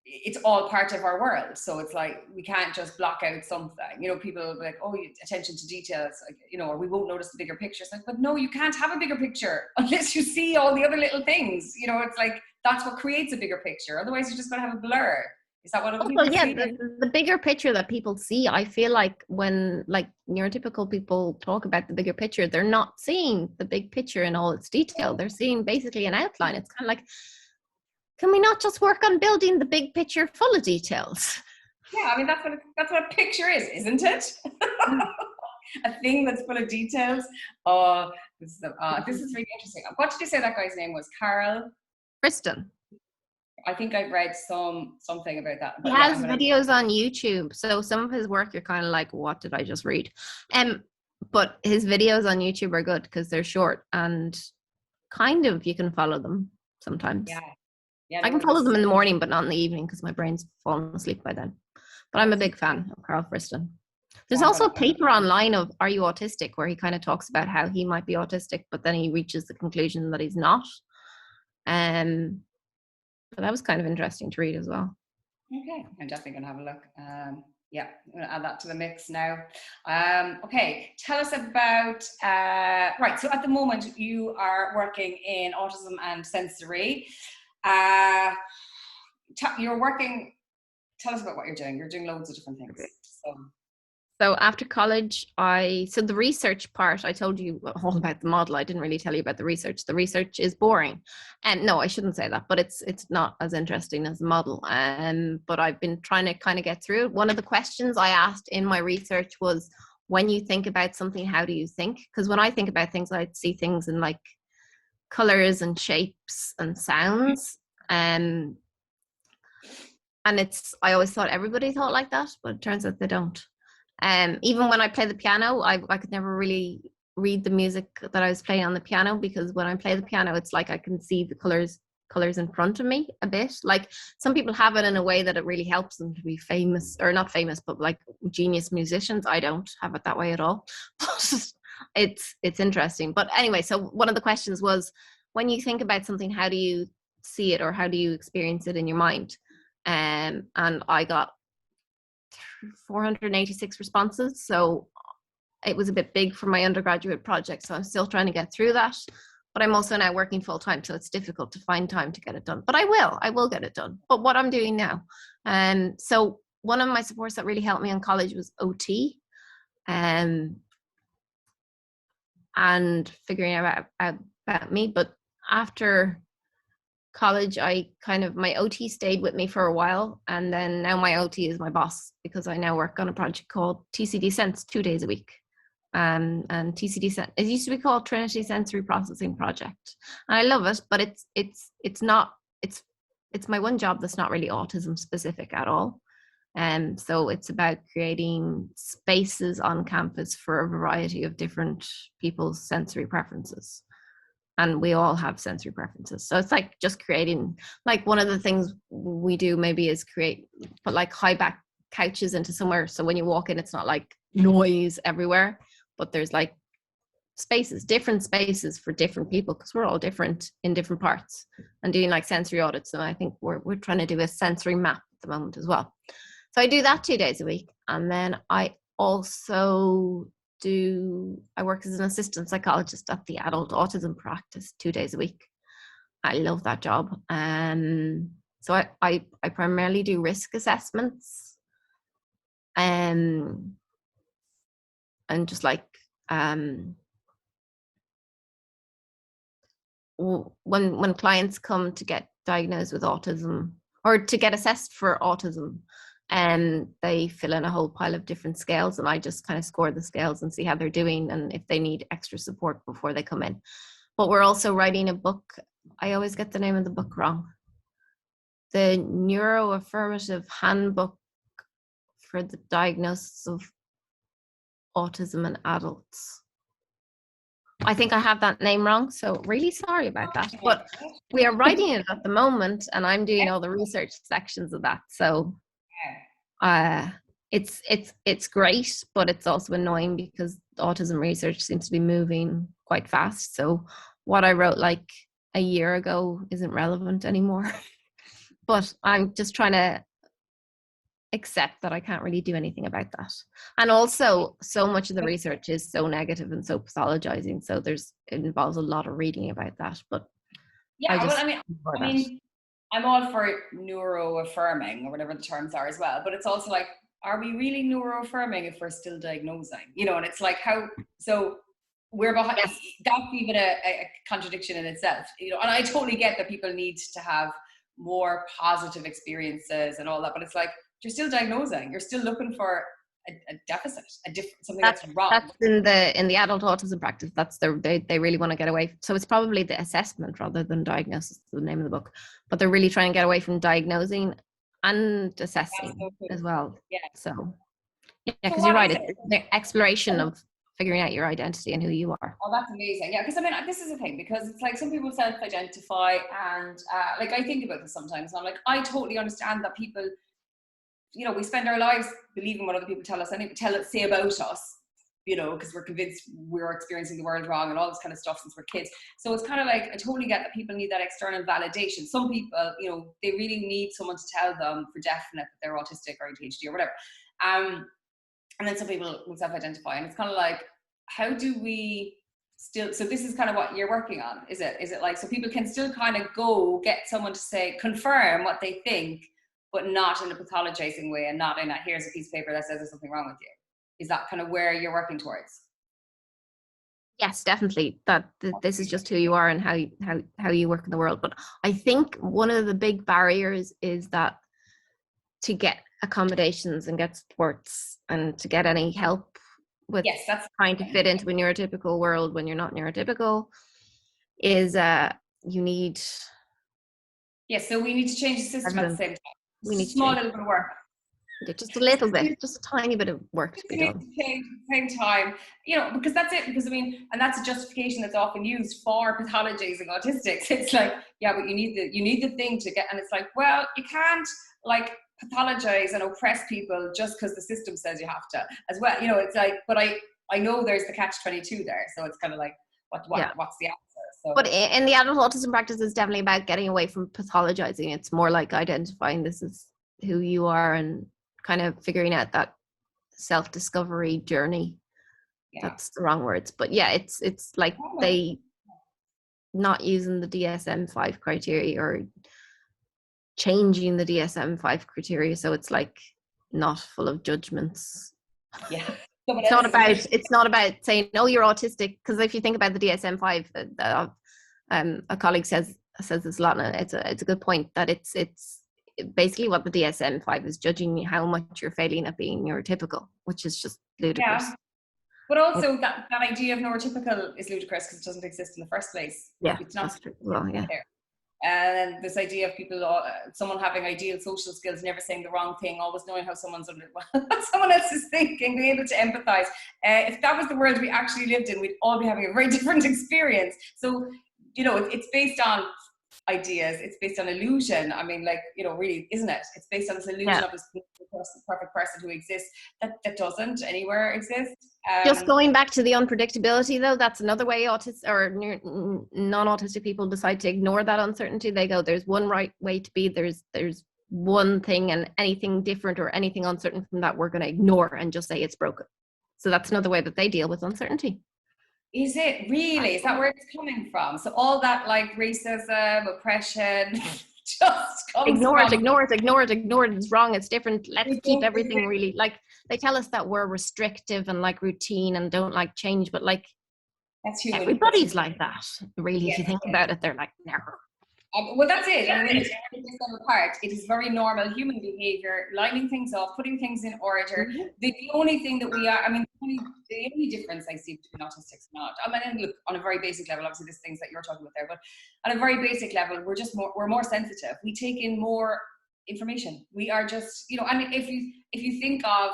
S1: it's all part of our world. So it's like, we can't just block out something. You know, people are like, oh, attention to details, like, you know, or we won't notice the bigger picture. It's like, but no, you can't have a bigger picture unless you see all the other little things. You know, it's like, that's what creates a bigger picture. Otherwise, you're just going to have a blur. Is that what other people see?
S2: The bigger picture that people see, I feel like when like neurotypical people talk about the bigger picture, they're not seeing the big picture in all its detail. They're seeing basically an outline. It's kind of like, can we not just work on building the big picture full of details?
S1: Yeah, I mean, that's what a picture is, isn't it? A thing that's full of details. This is really interesting. What did you say that guy's name was? Carl?
S2: Kristen.
S1: I think I've read something about that.
S2: He has videos on YouTube. So some of his work, you're kind of like, what did I just read? But his videos on YouTube are good because they're short and kind of you can follow them sometimes.
S1: Yeah,
S2: I can follow them in the morning, but not in the evening because my brain's fallen asleep by then. But I'm a big fan of Carl Friston. There's also a paper online of Are You Autistic, where he kind of talks about how he might be autistic, but then he reaches the conclusion that he's not. But that was kind of interesting to read as well.
S1: Okay, I'm definitely going to have a look. Yeah, I'm going to add that to the mix now. Okay, tell us about, right, so at the moment you are working in autism and sensory. You're working, tell us about what you're doing. You're doing loads of different things.
S2: So after college, so the research part, I told you all about the model. I didn't really tell you about the research. The research is boring. And no, I shouldn't say that, but it's not as interesting as the model. But I've been trying to kind of get through it. One of the questions I asked in my research was, when you think about something, how do you think? Because when I think about things, I see things in like colors and shapes and sounds. And I always thought everybody thought like that, but it turns out they don't. Even when I play the piano, I could never really read the music that I was playing on the piano, because when I play the piano, it's like I can see the colors in front of me a bit. Like, some people have it in a way that it really helps them to be famous, or not famous, but like genius musicians. I don't have it that way at all. It's interesting. But anyway, so one of the questions was, when you think about something, how do you see it, or how do you experience it in your mind? And I got 486 responses, so it was a bit big for my undergraduate project, so I'm still trying to get through that. But I'm also now working full time, so it's difficult to find time to get it done, but I will get it done. But what I'm doing now, so one of my supports that really helped me in college was OT, and figuring out about me. But after college, my OT stayed with me for a while, and then now my OT is my boss, because I now work on a project called TCD Sense 2 days a week. And TCD Sense, it used to be called Trinity Sensory Processing Project, and I love it, but it's my one job that's not really autism specific at all. So it's about creating spaces on campus for a variety of different people's sensory preferences. And we all have sensory preferences. So it's like just creating, like one of the things we do maybe is put like high back couches into somewhere. So when you walk in, it's not like noise everywhere, but there's like different spaces for different people, because we're all different in different parts, and doing like sensory audits. And I think we're trying to do a sensory map at the moment as well. So I do that 2 days a week. And then I also I work as an assistant psychologist at the adult autism practice 2 days a week. I love that job. So I primarily do risk assessments, and just like when clients come to get diagnosed with autism or to get assessed for autism, and they fill in a whole pile of different scales, and I just kind of score the scales and see how they're doing and if they need extra support before they come in. But we're also writing a book. I always get the name of the book wrong. The Neuro Affirmative Handbook for the Diagnosis of Autism in Adults. I think I have that name wrong, so really sorry about that. But we are writing it at the moment, and I'm doing all the research sections of that. So it's great, but it's also annoying because autism research seems to be moving quite fast. So what I wrote like a year ago isn't relevant anymore. But I'm just trying to accept that I can't really do anything about that. And also, so much of the research is so negative and so pathologizing. So it involves a lot of reading about that. But
S1: yeah, I mean, I'm all for neuro affirming or whatever the terms are as well. But it's also like, are we really neuro affirming if we're still diagnosing? You know, and it's like so we're behind. Yes. That's even a contradiction in itself. You know, and I totally get that people need to have more positive experiences and all that, but it's like, you're still diagnosing. You're still looking for a deficit, something that's wrong.
S2: That's in the adult autism practice. That's they really want to get away. So it's probably the assessment rather than diagnosis, the name of the book. But they're really trying to get away from diagnosing and assessing as well. Yeah. So yeah, because you're right. It's the exploration of figuring out your identity and who you are.
S1: Oh, that's amazing. Yeah, because I mean, this is the thing, because it's like some people self-identify, and like I think about this sometimes, and I'm like, I totally understand that people, you know, we spend our lives believing what other people say about us, you know, because we're convinced we're experiencing the world wrong and all this kind of stuff since we're kids. So it's kind of like, I totally get that people need that external validation. Some people, you know, they really need someone to tell them for definite that they're autistic or ADHD or whatever. And then some people will self-identify, and it's kind of like, how do we still, so this is kind of what you're working on, is it like, so people can still kind of go get someone to say, confirm what they think, but not in a pathologizing way, and not in a, here's a piece of paper that says there's something wrong with you. Is that kind of where you're working towards?
S2: Yes, definitely. That this is just who you are and how you work in the world. But I think one of the big barriers is that to get accommodations and get supports and to get any help with that's trying to fit into a neurotypical world when you're not neurotypical is you need.
S1: Yes, so we need to change the system at the same time.
S2: We need
S1: small little bit of work.
S2: Just a little bit, just a tiny bit of work to be done.
S1: To change at the same time, you know, because that's it. Because I mean, and that's a justification that's often used for pathologizing autistics. It's like, yeah, but you need the thing to get, and it's like, well, you can't like pathologize and oppress people just because the system says you have to as well. You know, it's like, but I know there's the catch-22 there, so it's kind of like, what's the answer? So.
S2: But in the adult autism practice, it's definitely about getting away from pathologizing. It's more like identifying this is who you are and kind of figuring out that self-discovery journey. Yeah. That's the wrong words, but yeah, it's like they not using the DSM-5 criteria or changing the DSM-5 criteria, so it's like not full of judgments.
S1: Yeah.
S2: It's not about saying, oh, you're autistic, because if you think about the DSM-5, a colleague says this a lot, and it's a good point, that it's basically what the DSM-5 is judging how much you're failing at being neurotypical, which is just ludicrous.
S1: Yeah. But also that idea of neurotypical is ludicrous because it doesn't exist in the first place.
S2: Yeah,
S1: it's not
S2: true. Well, yeah.
S1: there. And this idea of people, someone having ideal social skills, never saying the wrong thing, always knowing how someone else is thinking, being able to empathize. If that was the world we actually lived in, we'd all be having a very different experience. So, it's based on ideas, it's based on illusion. I mean, really, isn't it? It's based on this illusion of this perfect person who exists that doesn't anywhere exist.
S2: Just going back to the unpredictability, though, that's another way autists or non-autistic people decide to ignore that uncertainty. They go, there's one right way to be, there's one thing, and anything different or anything uncertain from that we're going to ignore and just say it's broken. So that's another way that they deal with uncertainty.
S1: Is it really? Is that where it's coming from? So all that racism, oppression, just comes
S2: ignore
S1: from...
S2: it. It's wrong. It's different. Let's keep everything really they tell us that we're restrictive and routine and don't like change, but
S1: that's human.
S2: Everybody's like that. Really, if you think about it, they're no.
S1: Well, that's it. And when you take them apart, it is very normal human behavior, lining things up, putting things in order. Mm-hmm. The only thing that we are, the only difference I see between autistics and not, look, on a very basic level, obviously there's things that you're talking about there, but on a very basic level, we're more sensitive. We take in more information. We are just, and if you think of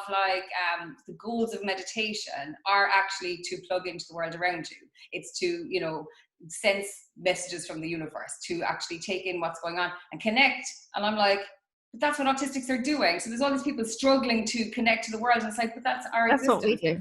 S1: the goals of meditation are actually to plug into the world around you. It's to, sense messages from the universe, to actually take in what's going on and connect. And I'm like, but that's what autistics are doing. So there's all these people struggling to connect to the world, and it's but that's our existence.
S2: What we do.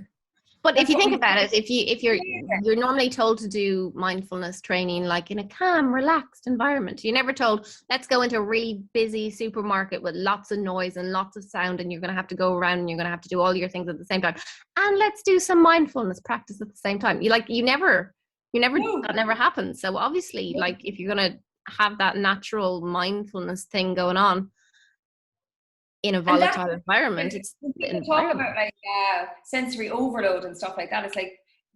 S2: But if you think about it, if you're normally told to do mindfulness training in a calm, relaxed environment. You're never told, let's go into a really busy supermarket with lots of noise and lots of sound, and you're going to have to go around and you're going to have to do all your things at the same time. And let's do some mindfulness practice at the same time. That never happens. So obviously, if you're going to have that natural mindfulness thing going on in a volatile environment, it's
S1: talk about sensory overload and stuff like that. It's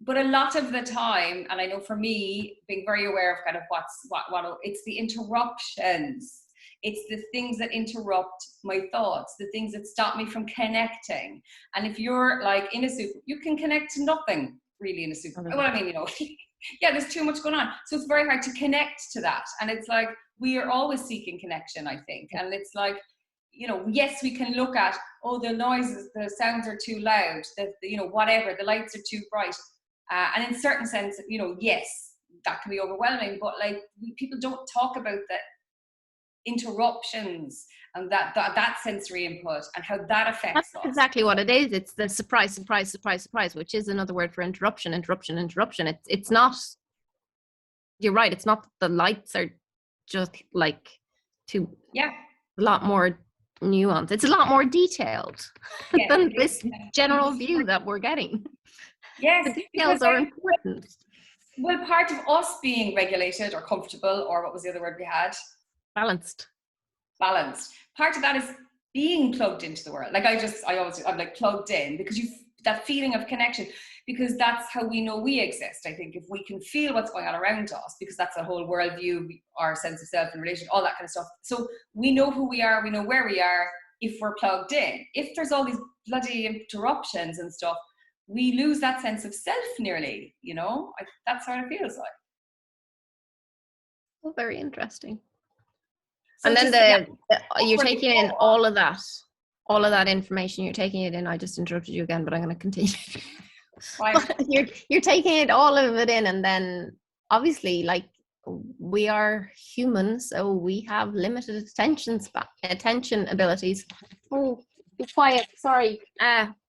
S1: but a lot of the time, and I know for me, being very aware of kind of what it's the interruptions. It's the things that interrupt my thoughts, the things that stop me from connecting. And if you're in a super, you can connect to nothing really in a super. Well, yeah, there's too much going on. So it's very hard to connect to that. And it's we are always seeking connection, I think. And it's yes, we can look at, the noises, the sounds are too loud, whatever, the lights are too bright. And in certain sense, yes, that can be overwhelming, but people don't talk about the interruptions and that sensory input and how that affects us.
S2: Exactly what it is. It's the surprise, which is another word for interruption. It's not, you're right, it's not the lights are just a lot more nuanced. It's a lot more detailed than this general view that we're getting.
S1: Yes,
S2: the details are important.
S1: Well, part of us being regulated or comfortable, or what was the other word we had?
S2: Balanced.
S1: Part of that is being plugged into the world. I'm plugged in, because that feeling of connection, because that's how we know we exist. I think if we can feel what's going on around us, because that's a whole worldview, our sense of self and relation, all that kind of stuff. So we know who we are, we know where we are if we're plugged in. If there's all these bloody interruptions and stuff, we lose that sense of self nearly, that's how it feels like.
S2: Well, very interesting.
S1: So
S2: and then you're taking in all of that information, you're taking it in. I just interrupted you again, but I'm going to continue. You're taking it, all of it in, and then obviously we are human, so we have limited attention abilities. Oh, be quiet, sorry.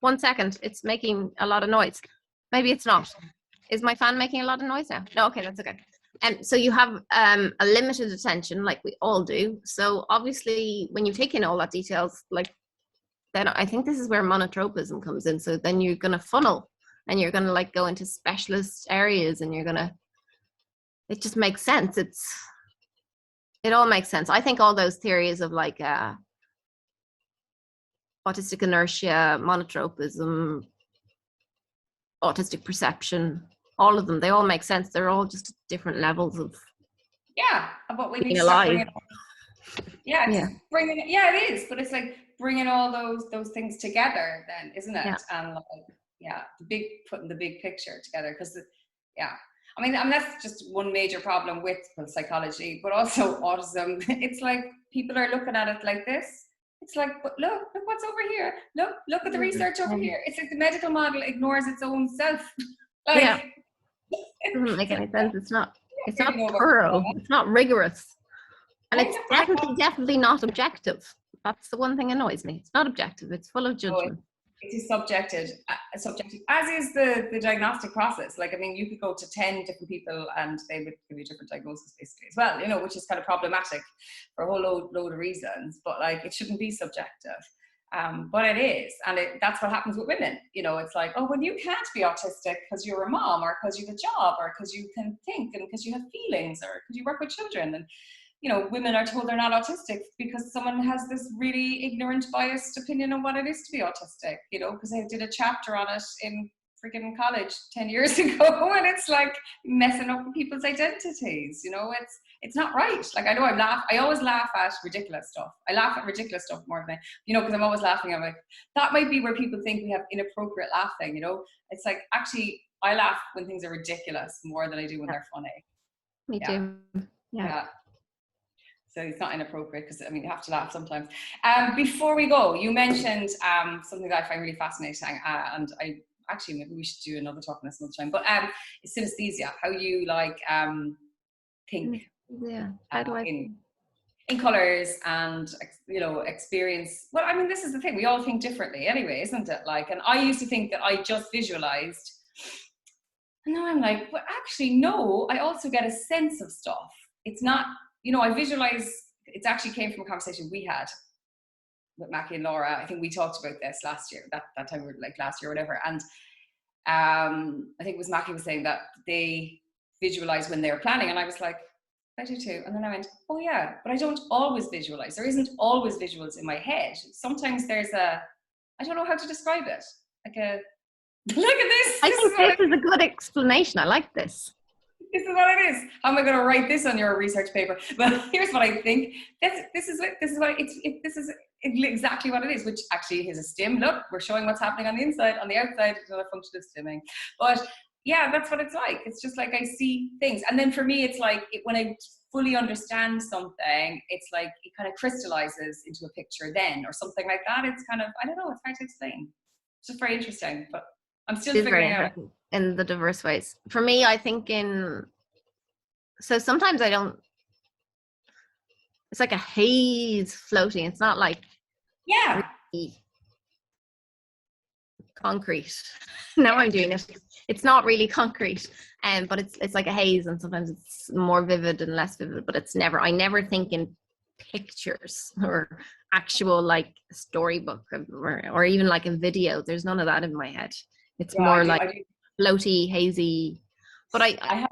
S2: 1 second, it's making a lot of noise. Maybe it's not. Is my fan making a lot of noise now? No, okay, that's okay. And so you have a limited attention, like we all do. So obviously, when you take in all that details, then I think this is where monotropism comes in. So then you're going to funnel, and you're going to go into specialist areas, and it just makes sense. It all makes sense. I think all those theories of autistic inertia, monotropism, autistic perception, all of them, they all make sense. They're all just different levels of
S1: but we need
S2: being
S1: to
S2: alive.
S1: Bringing it. Yeah, it is. But it's bringing all those things together, then, isn't it? And putting the big picture together, because I mean, that's just one major problem with psychology, but also autism. It's like people are looking at it like this. It's like, but look what's over here. Look at the research over here. It's like the medical model ignores its own self. Like,
S2: Yeah. It doesn't make any sense. It's not
S1: really
S2: thorough. It's not rigorous. And it's
S1: I
S2: definitely not objective. That's the one thing that annoys me. It's not objective. It's full of judgment.
S1: It is subjective, as is the diagnostic process. Like, I mean, you could go to 10 different people and they would give you a different diagnosis basically as well, you know, which is kind of problematic for a whole load of reasons. But like, it shouldn't be subjective. But it is, and that's what happens with women. You know, it's like, oh, well, you can't be autistic because you're a mom, or because you have a job, or because you can think, and because you have feelings, or because you work with children. And you know, women are told they're not autistic because someone has this really ignorant, biased opinion on what it is to be autistic, you know, because I did a chapter on it in freaking college 10 years ago, and it's like messing up people's identities, you know. It's not right. Like, I know I always laugh at ridiculous stuff. I laugh at ridiculous stuff more than you know, because I'm always laughing. I'm like, that might be where people think we have inappropriate laughing, you know. It's like, actually, I laugh when things are ridiculous more than I do when they're funny.
S2: Me too. Yeah.
S1: So it's not inappropriate, because I mean, you have to laugh sometimes. Before we go, you mentioned something that I find really fascinating, and I actually, maybe we should do another talk on this another time. But it's synesthesia. How you like think?
S2: Yeah. How do I
S1: in colors and, you know, experience. Well, I mean, this is the thing. We all think differently, anyway, isn't it? Like, and I used to think that I just visualized, and now I'm like, well, actually, no. I also get a sense of stuff. It's not. You know, I visualize, it actually came from a conversation we had with Mackie and Laura. I think we talked about this last year, that time, we were like last year or whatever. And I think it was Mackie was saying that they visualize when they're planning. And I was like, I do too. And then I went, oh yeah, but I don't always visualize. There isn't always visuals in my head. Sometimes there's I don't know how to describe it. Like look at this.
S2: I think this is a good explanation. I like this.
S1: This is what it is. How am I going to write this on your research paper? But here's what I think. This is exactly what it is, which actually is a stim. Look, we're showing what's happening on the inside. On the outside, it's another function of stimming. But yeah, that's what it's like. It's just like I see things. And then for me, it's like when I fully understand something, it's like it kind of crystallizes into a picture then, or something like that. It's kind of, I don't know, it's hard to explain. It's just very interesting, but I'm still figuring out.
S2: In the diverse ways. For me, I think so sometimes I don't, it's like a haze floating. It's not like really concrete. Now I'm doing it. It's not really concrete, but it's like a haze, and sometimes it's more vivid and less vivid, but I never think in pictures or actual like storybook or even like a video. There's none of that in my head. It's more like floaty, hazy. But I
S1: have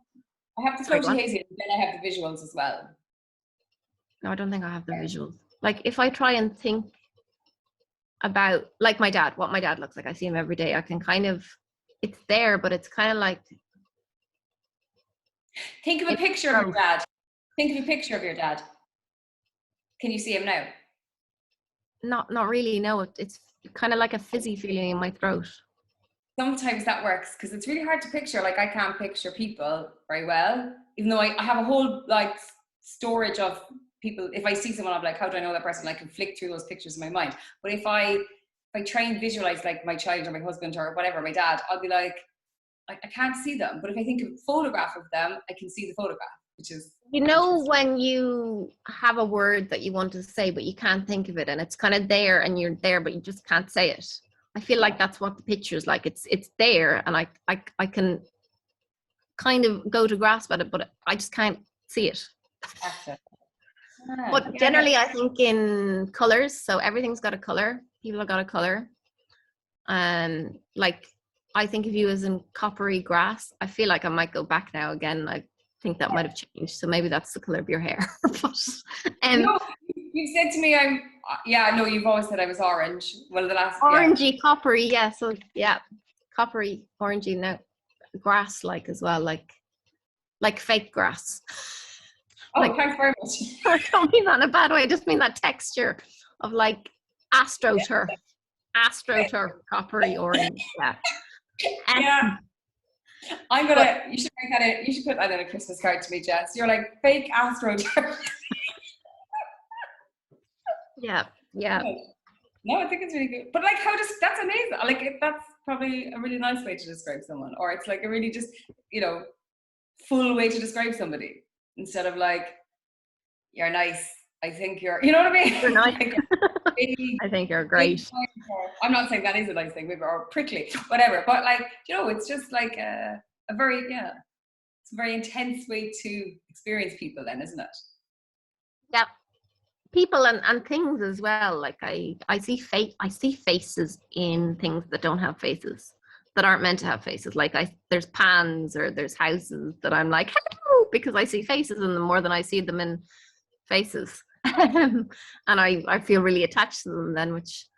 S1: the floaty, hazy, and then I have the visuals as well.
S2: No, I don't think I have the visuals. Like, if I try and think about, like, what my dad looks like, I see him every day, I can kind of, it's there, but it's kind of like.
S1: Think of a picture of your dad. Think of a picture of your dad. Can you see him now?
S2: Not really, no. It's kind of like a fizzy feeling in my throat.
S1: Sometimes that works, because it's really hard to picture. Like, I can't picture people very well, even though I have a whole like storage of people. If I see someone, I'm like, how do I know that person? I can flick through those pictures in my mind. But if I try and visualize like my child or my husband or whatever, my dad, I'll be like, I can't see them. But if I think of a photograph of them, I can see the photograph, which is,
S2: you know, when you have a word that you want to say but you can't think of it, and it's kind of there and you're there but you just can't say it. I feel like that's what the picture is like. It's there, and I can kind of go to grasp at it, but I just can't see it. But generally, I think in colors. So everything's got a color. People have got a color. And like, I think of you as in coppery grass. I feel like I might go back now again. I think that might have changed. So maybe that's the color of your hair. But,
S1: no, you said to me, no, you've always said I was orange. Well, the last
S2: orangey, coppery, yeah. So yeah, coppery, orangey. Now, grass-like as well, like fake grass.
S1: Oh, like, thanks very much.
S2: I don't mean that in a bad way. I just mean that texture of like astroturf, coppery orange. Yeah.
S1: You should make that you should put that in a Christmas card to me, Jess. You're like fake astroturf.
S2: Yeah.
S1: No, I think it's really good. But like, that's amazing. Like, that's probably a really nice way to describe someone, or it's like a really just, full way to describe somebody instead of like, you're nice. I think you're, you know what I mean?
S2: You're nice.
S1: Like,
S2: I think you're great.
S1: I'm not saying that is a nice thing, maybe, or prickly, whatever. But like, it's just like a very, it's a very intense way to experience people then, isn't it?
S2: Yeah. People and things as well. Like I see faces in things that don't have faces, that aren't meant to have faces. Like there's pans or there's houses that I'm like, hello, because I see faces in them more than I see them in faces. And I feel really attached to them then, which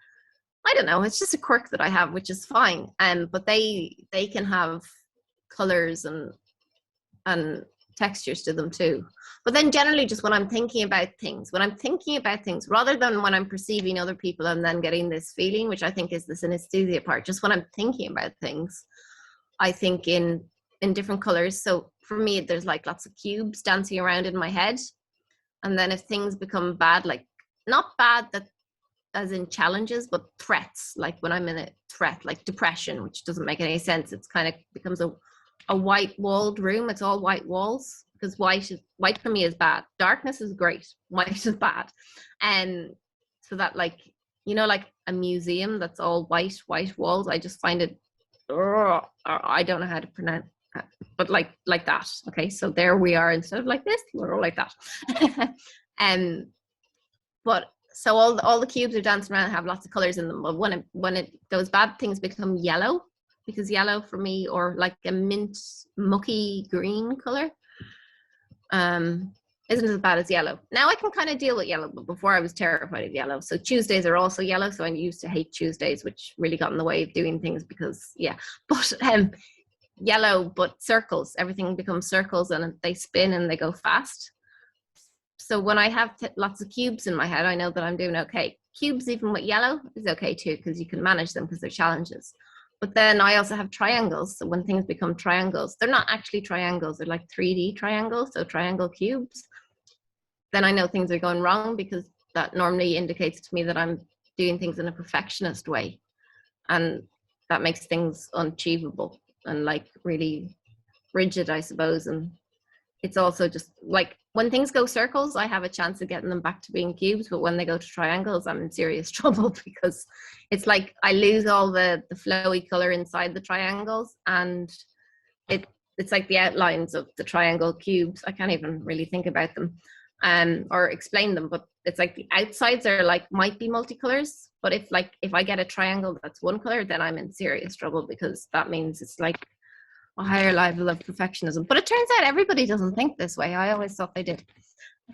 S2: I don't know, it's just a quirk that I have, which is fine. But they can have colors and textures to them too. But then generally just when I'm thinking about things, rather than when I'm perceiving other people and then getting this feeling, which I think is the synesthesia part, just when I'm thinking about things, I think in different colors. So for me, there's like lots of cubes dancing around in my head. And then if things become bad, like not bad that as in challenges, but threats, like when I'm in a threat, like depression, which doesn't make any sense. It's kind of becomes a white walled room. It's all white walls, because white for me is bad. Darkness is great. White is bad. And so that like a museum that's all white walls, I just find it, or I don't know how to pronounce, but like that. Okay, so there we are. Instead of like this, we're all like that. But so all the cubes are dancing around and have lots of colors in them. But when those bad things become yellow, because yellow for me, or like a mint mucky green color, isn't as bad as yellow. Now I can kind of deal with yellow, but before I was terrified of yellow. So Tuesdays are also yellow. So I used to hate Tuesdays, which really got in the way of doing things because, but yellow, but circles, everything becomes circles and they spin and they go fast. So when I have lots of cubes in my head, I know that I'm doing okay. Cubes, even with yellow, is okay too, because you can manage them because they're challenges. But then I also have triangles. So when things become triangles, they're not actually triangles. They're like 3D triangles, so triangle cubes. Then I know things are going wrong, because that normally indicates to me that I'm doing things in a perfectionist way. And that makes things unachievable and like really rigid, I suppose. And it's also just like when things go circles, I have a chance of getting them back to being cubes. But when they go to triangles, I'm in serious trouble, because it's like I lose all the flowy color inside the triangles, and it's like the outlines of the triangle cubes. I can't even really think about them or explain them, but it's like the outsides are like might be multicolors. But if I get a triangle that's one color, then I'm in serious trouble, because that means it's like a higher level of perfectionism. But it turns out everybody doesn't think this way. I always thought they did.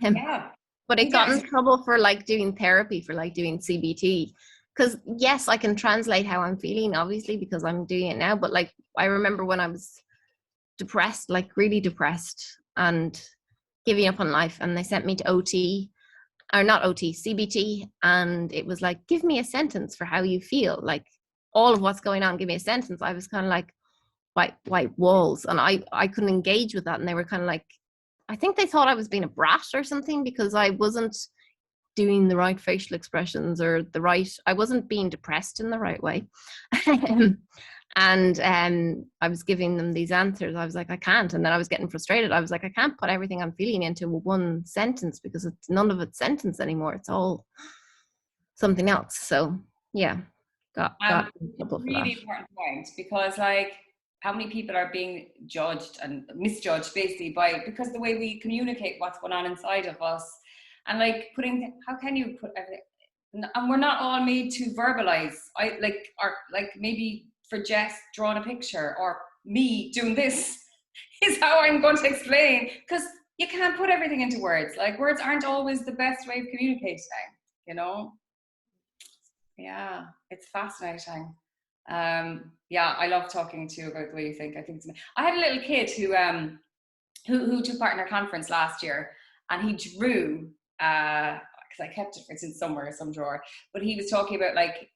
S2: But it got in trouble for like doing therapy, for like doing CBT. Because yes, I can translate how I'm feeling, obviously, because I'm doing it now. But like I remember when I was depressed, like really depressed and giving up on life, and they sent me to OT, or not OT, CBT. And it was like, give me a sentence for how you feel. Like all of what's going on, give me a sentence. I was kind of like, white walls, and I couldn't engage with that. And they were kind of like, I think they thought I was being a brat or something, because I wasn't doing the right facial expressions, or I wasn't being depressed in the right way. And I was giving them these answers. I was like, I can't. And then I was getting frustrated. I was like, I can't put everything I'm feeling into one sentence, because none of it's sentence anymore. It's all something else. So yeah, got in trouble for
S1: really
S2: that.
S1: important point, because like how many people are being judged and misjudged basically because the way we communicate what's going on inside of us, and like how can you put everything, and we're not all made to verbalize. Maybe for Jess drawing a picture, or me doing this is how I'm going to explain, because you can't put everything into words. Like words aren't always the best way of communicating, Yeah, it's fascinating. I love talking to you about the way you think. I think I had a little kid who took part in our conference last year, and he drew. I because I kept it for since somewhere, some drawer. But he was talking about like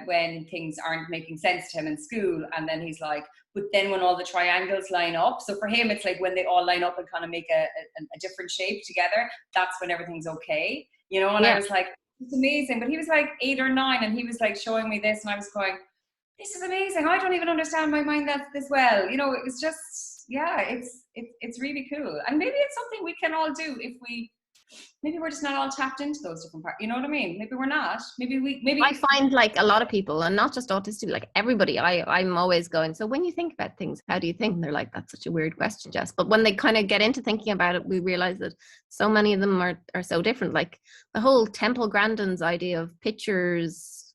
S1: when things aren't making sense to him in school, and then he's like, but then when all the triangles line up, so for him it's like when they all line up and kind of make a different shape together, that's when everything's okay, you know. And I was like, it's amazing. But he was like 8 or 9, and he was like showing me this, and I was going, this is amazing. I don't even understand my mind that this well, you know. It was just, yeah, it's really cool. And maybe it's something we can all do if we, maybe we're just not all tapped into those different parts, you know what I mean? Maybe we're not. Maybe
S2: I find like a lot of people, and not just autistic, like everybody, I'm always going, so when you think about things, how do you think? And they're like, that's such a weird question, Jess. But when they kind of get into thinking about it, we realize that so many of them are so different. Like the whole Temple Grandin's idea of pictures,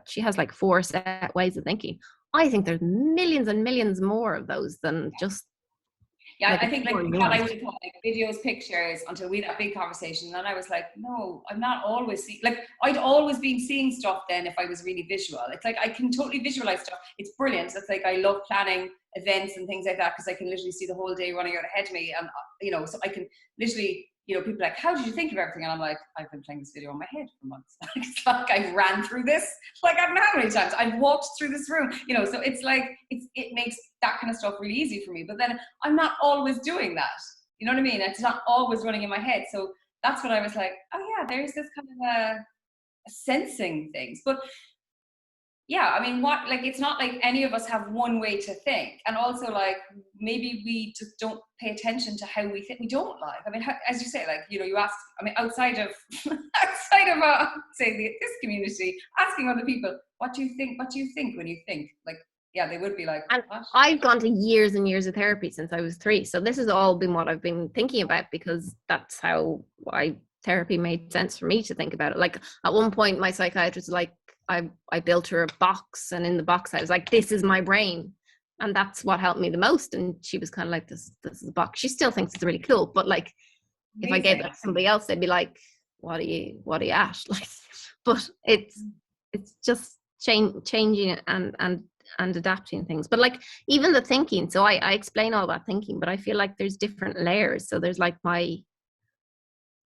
S2: she has like 4 set ways of thinking. I think there's millions and millions more of those than just.
S1: Yeah,
S2: like
S1: I think like what I would have thought, like videos, pictures, until we had that big conversation. And then I was like, no, I'm not always seeing, like I'd always been seeing stuff then if I was really visual. It's like I can totally visualize stuff. It's brilliant. It's like I love planning events and things like that because I can literally see the whole day running out ahead of me. And, you know, so I can literally, you know, people are like, how did you think of everything? And I'm like, I've been playing this video in my head for months. It's like I've ran through this, like I don't know how many times. I've walked through this room, you know, so it's like, it makes that kind of stuff really easy for me. But then I'm not always doing that. You know what I mean? It's not always running in my head. So that's when I was like, oh yeah, there's this kind of a sensing things. But yeah, I mean, what, like, it's not like any of us have one way to think. And also, like, maybe we just don't pay attention to how we think. We don't, like, I mean, how, as you say, like, you know, you ask, I mean, outside of say this community, asking other people, what do you think when you think? Like, yeah, they would be like,
S2: and
S1: what?
S2: I've gone to years and years of therapy since I was 3. So this has all been what I've been thinking about, because that's how therapy made sense for me to think about it. Like at one point, my psychiatrist was like, I built her a box, and in the box I was like, this is my brain, and that's what helped me the most. And she was kind of like, this is a box. She still thinks it's really cool, but like amazing. If I gave that to somebody else, they'd be like, what are you at? Like, but it's just changing and adapting things. But like even the thinking, so I explain all that thinking, but I feel like there's different layers. So there's like the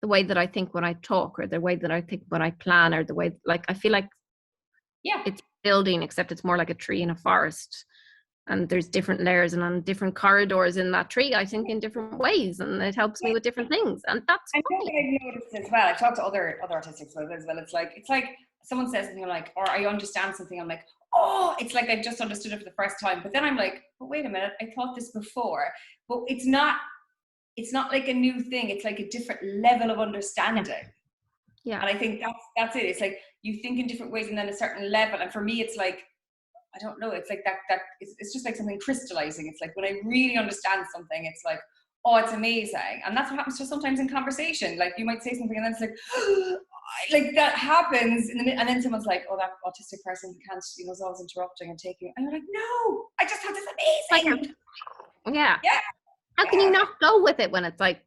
S2: way that I think when I talk, or the way that I think when I plan, or the way, like, I feel like, yeah, it's building, except it's more like a tree in a forest, and there's different layers and on different corridors in that tree, I think in different ways, and it helps me with different things. And that's
S1: I think I've noticed as well. I've talked to other autistics as well. It's like someone says something, like, or I understand something, I'm like, oh, it's like I just understood it for the first time. But then I'm like, but wait a minute, I thought this before. But it's not like a new thing. It's like a different level of understanding. Yeah. And I think that's it. It's like you think in different ways, and then a certain level. And for me, it's like, I don't know. It's like that it's just like something crystallizing. It's like when I really understand something, it's like, oh, it's amazing. And that's what happens to sometimes in conversation. Like you might say something, and then it's like, like that happens, and then someone's like, oh, that autistic person can't, you know, is always interrupting and taking. And you're like, no, I just had this amazing.
S2: Yeah. How can you not go with it when it's like,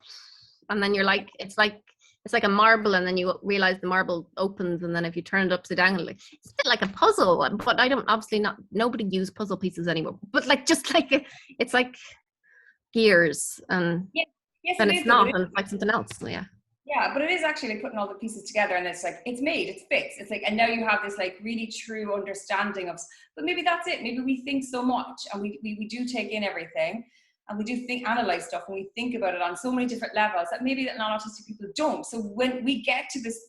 S2: and then you're like, it's like a marble, and then you realize the marble opens, and then if you turn it upside down, like, it's a bit like a puzzle. But I don't, obviously not, nobody uses puzzle pieces anymore. But like, just like, it's like gears, and then it's not, and it's like something else. So yeah.
S1: Yeah, but it is actually like putting all the pieces together, and it's like, it's made, it's fixed. It's like, and now you have this like really true understanding of, but maybe that's it. Maybe we think so much, and we do take in everything. And we do analyze stuff, and we think about it on so many different levels that maybe that non-autistic people don't. So when we get to this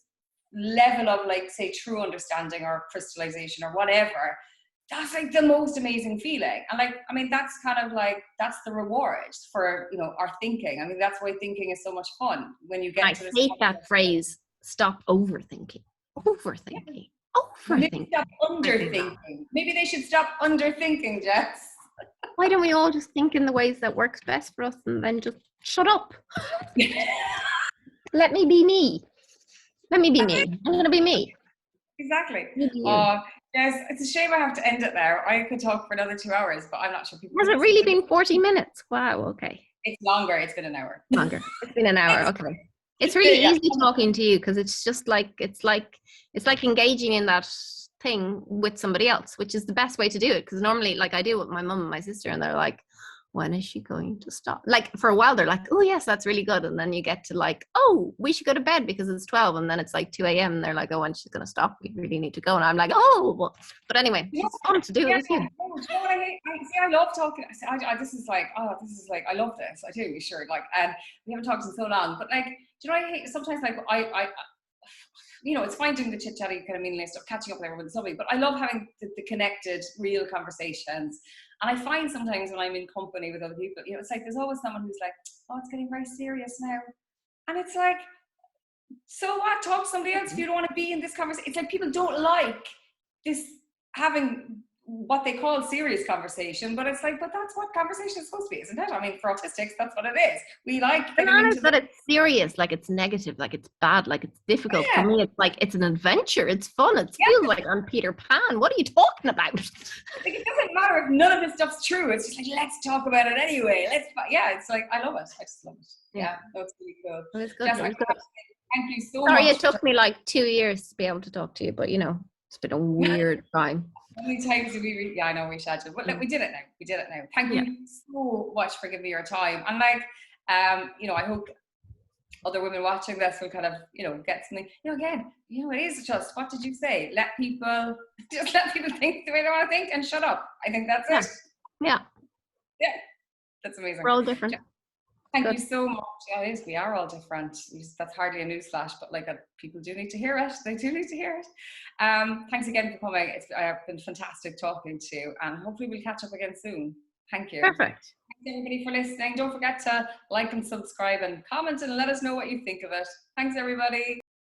S1: level of, like, say, true understanding or crystallization or whatever, that's like the most amazing feeling. And like, I mean, that's kind of like, that's the reward for, you know, our thinking. I mean, that's why thinking is so much fun when you get to this.
S2: I hate that phrase, stop overthinking. Overthinking.
S1: Maybe stop underthinking. Maybe they should stop underthinking, Jess.
S2: Why don't we all just think in the ways that works best for us, and then just shut up? Let me be me. I'm going to be me.
S1: Exactly. Yes, it's a shame I have to end it there. I could talk for another 2 hours, but I'm not sure people.
S2: Has it really been 40 minutes? Wow. Okay.
S1: It's longer. It's been an hour.
S2: Longer. It's been an hour. Okay. It's really easy talking to you, because it's just like, it's like engaging in that thing with somebody else, which is the best way to do it. Because normally, like, I do it with my mum and my sister, and they're like, when is she going to stop? Like for a while they're like, oh yes, that's really good. And then you get to like, oh, we should go to bed because it's 12. And then it's like 2 a.m. and they're like, oh, when she's going to stop? We really need to go. And I'm like, oh, well. But anyway, it's fun to do it with you.
S1: You know what I hate? I love talking. This is like, I love this. I do, sure. Like, and we haven't talked in so long, but like, do you know what I hate? Sometimes like I you know, it's fine doing the chit-chatty kind of meaningless stuff, catching up with everyone, lovely, but I love having the connected, real conversations. And I find sometimes when I'm in company with other people, you know, it's like there's always someone who's like, oh, it's getting very serious now. And it's like, so what? Talk to somebody else if you don't want to be in this conversation. It's like people don't like this having what they call serious conversation, but it's like, but that's what conversation is supposed to be, isn't it? I mean, for autistics, that's what it is. We like
S2: getting into that it's serious, like it's negative, like it's bad, like it's difficult. For me, it's like it's an adventure, it's fun, it feels like I'm Peter Pan. What are you talking about?
S1: Like, it doesn't matter if none of this stuff's true. It's just like, let's talk about it anyway. It's like, I love it. I just love it. Yeah, that's really cool.
S2: It was good.
S1: Jess,
S2: It was good.
S1: Thank you so much.
S2: Sorry, it took me like 2 years to be able to talk to you, but you know, it's been a weird time.
S1: How many times did we I know we scheduled, but look, we did it now. Thank you so much for giving me your time. And like, you know, I hope other women watching this will kind of, you know, get something, you know, again, you know, it is just, what did you say? Let people think the way they want to think and shut up. I think that's it.
S2: Yeah.
S1: That's amazing.
S2: We're all different.
S1: Thank you so much. Yeah, it is. We are all different. That's hardly a newsflash, but like people do need to hear it. They do need to hear it. Thanks again for coming. It's been fantastic talking to you, and hopefully we'll catch up again soon. Thank you.
S2: Perfect.
S1: Thanks everybody for listening. Don't forget to like and subscribe and comment and let us know what you think of it. Thanks everybody.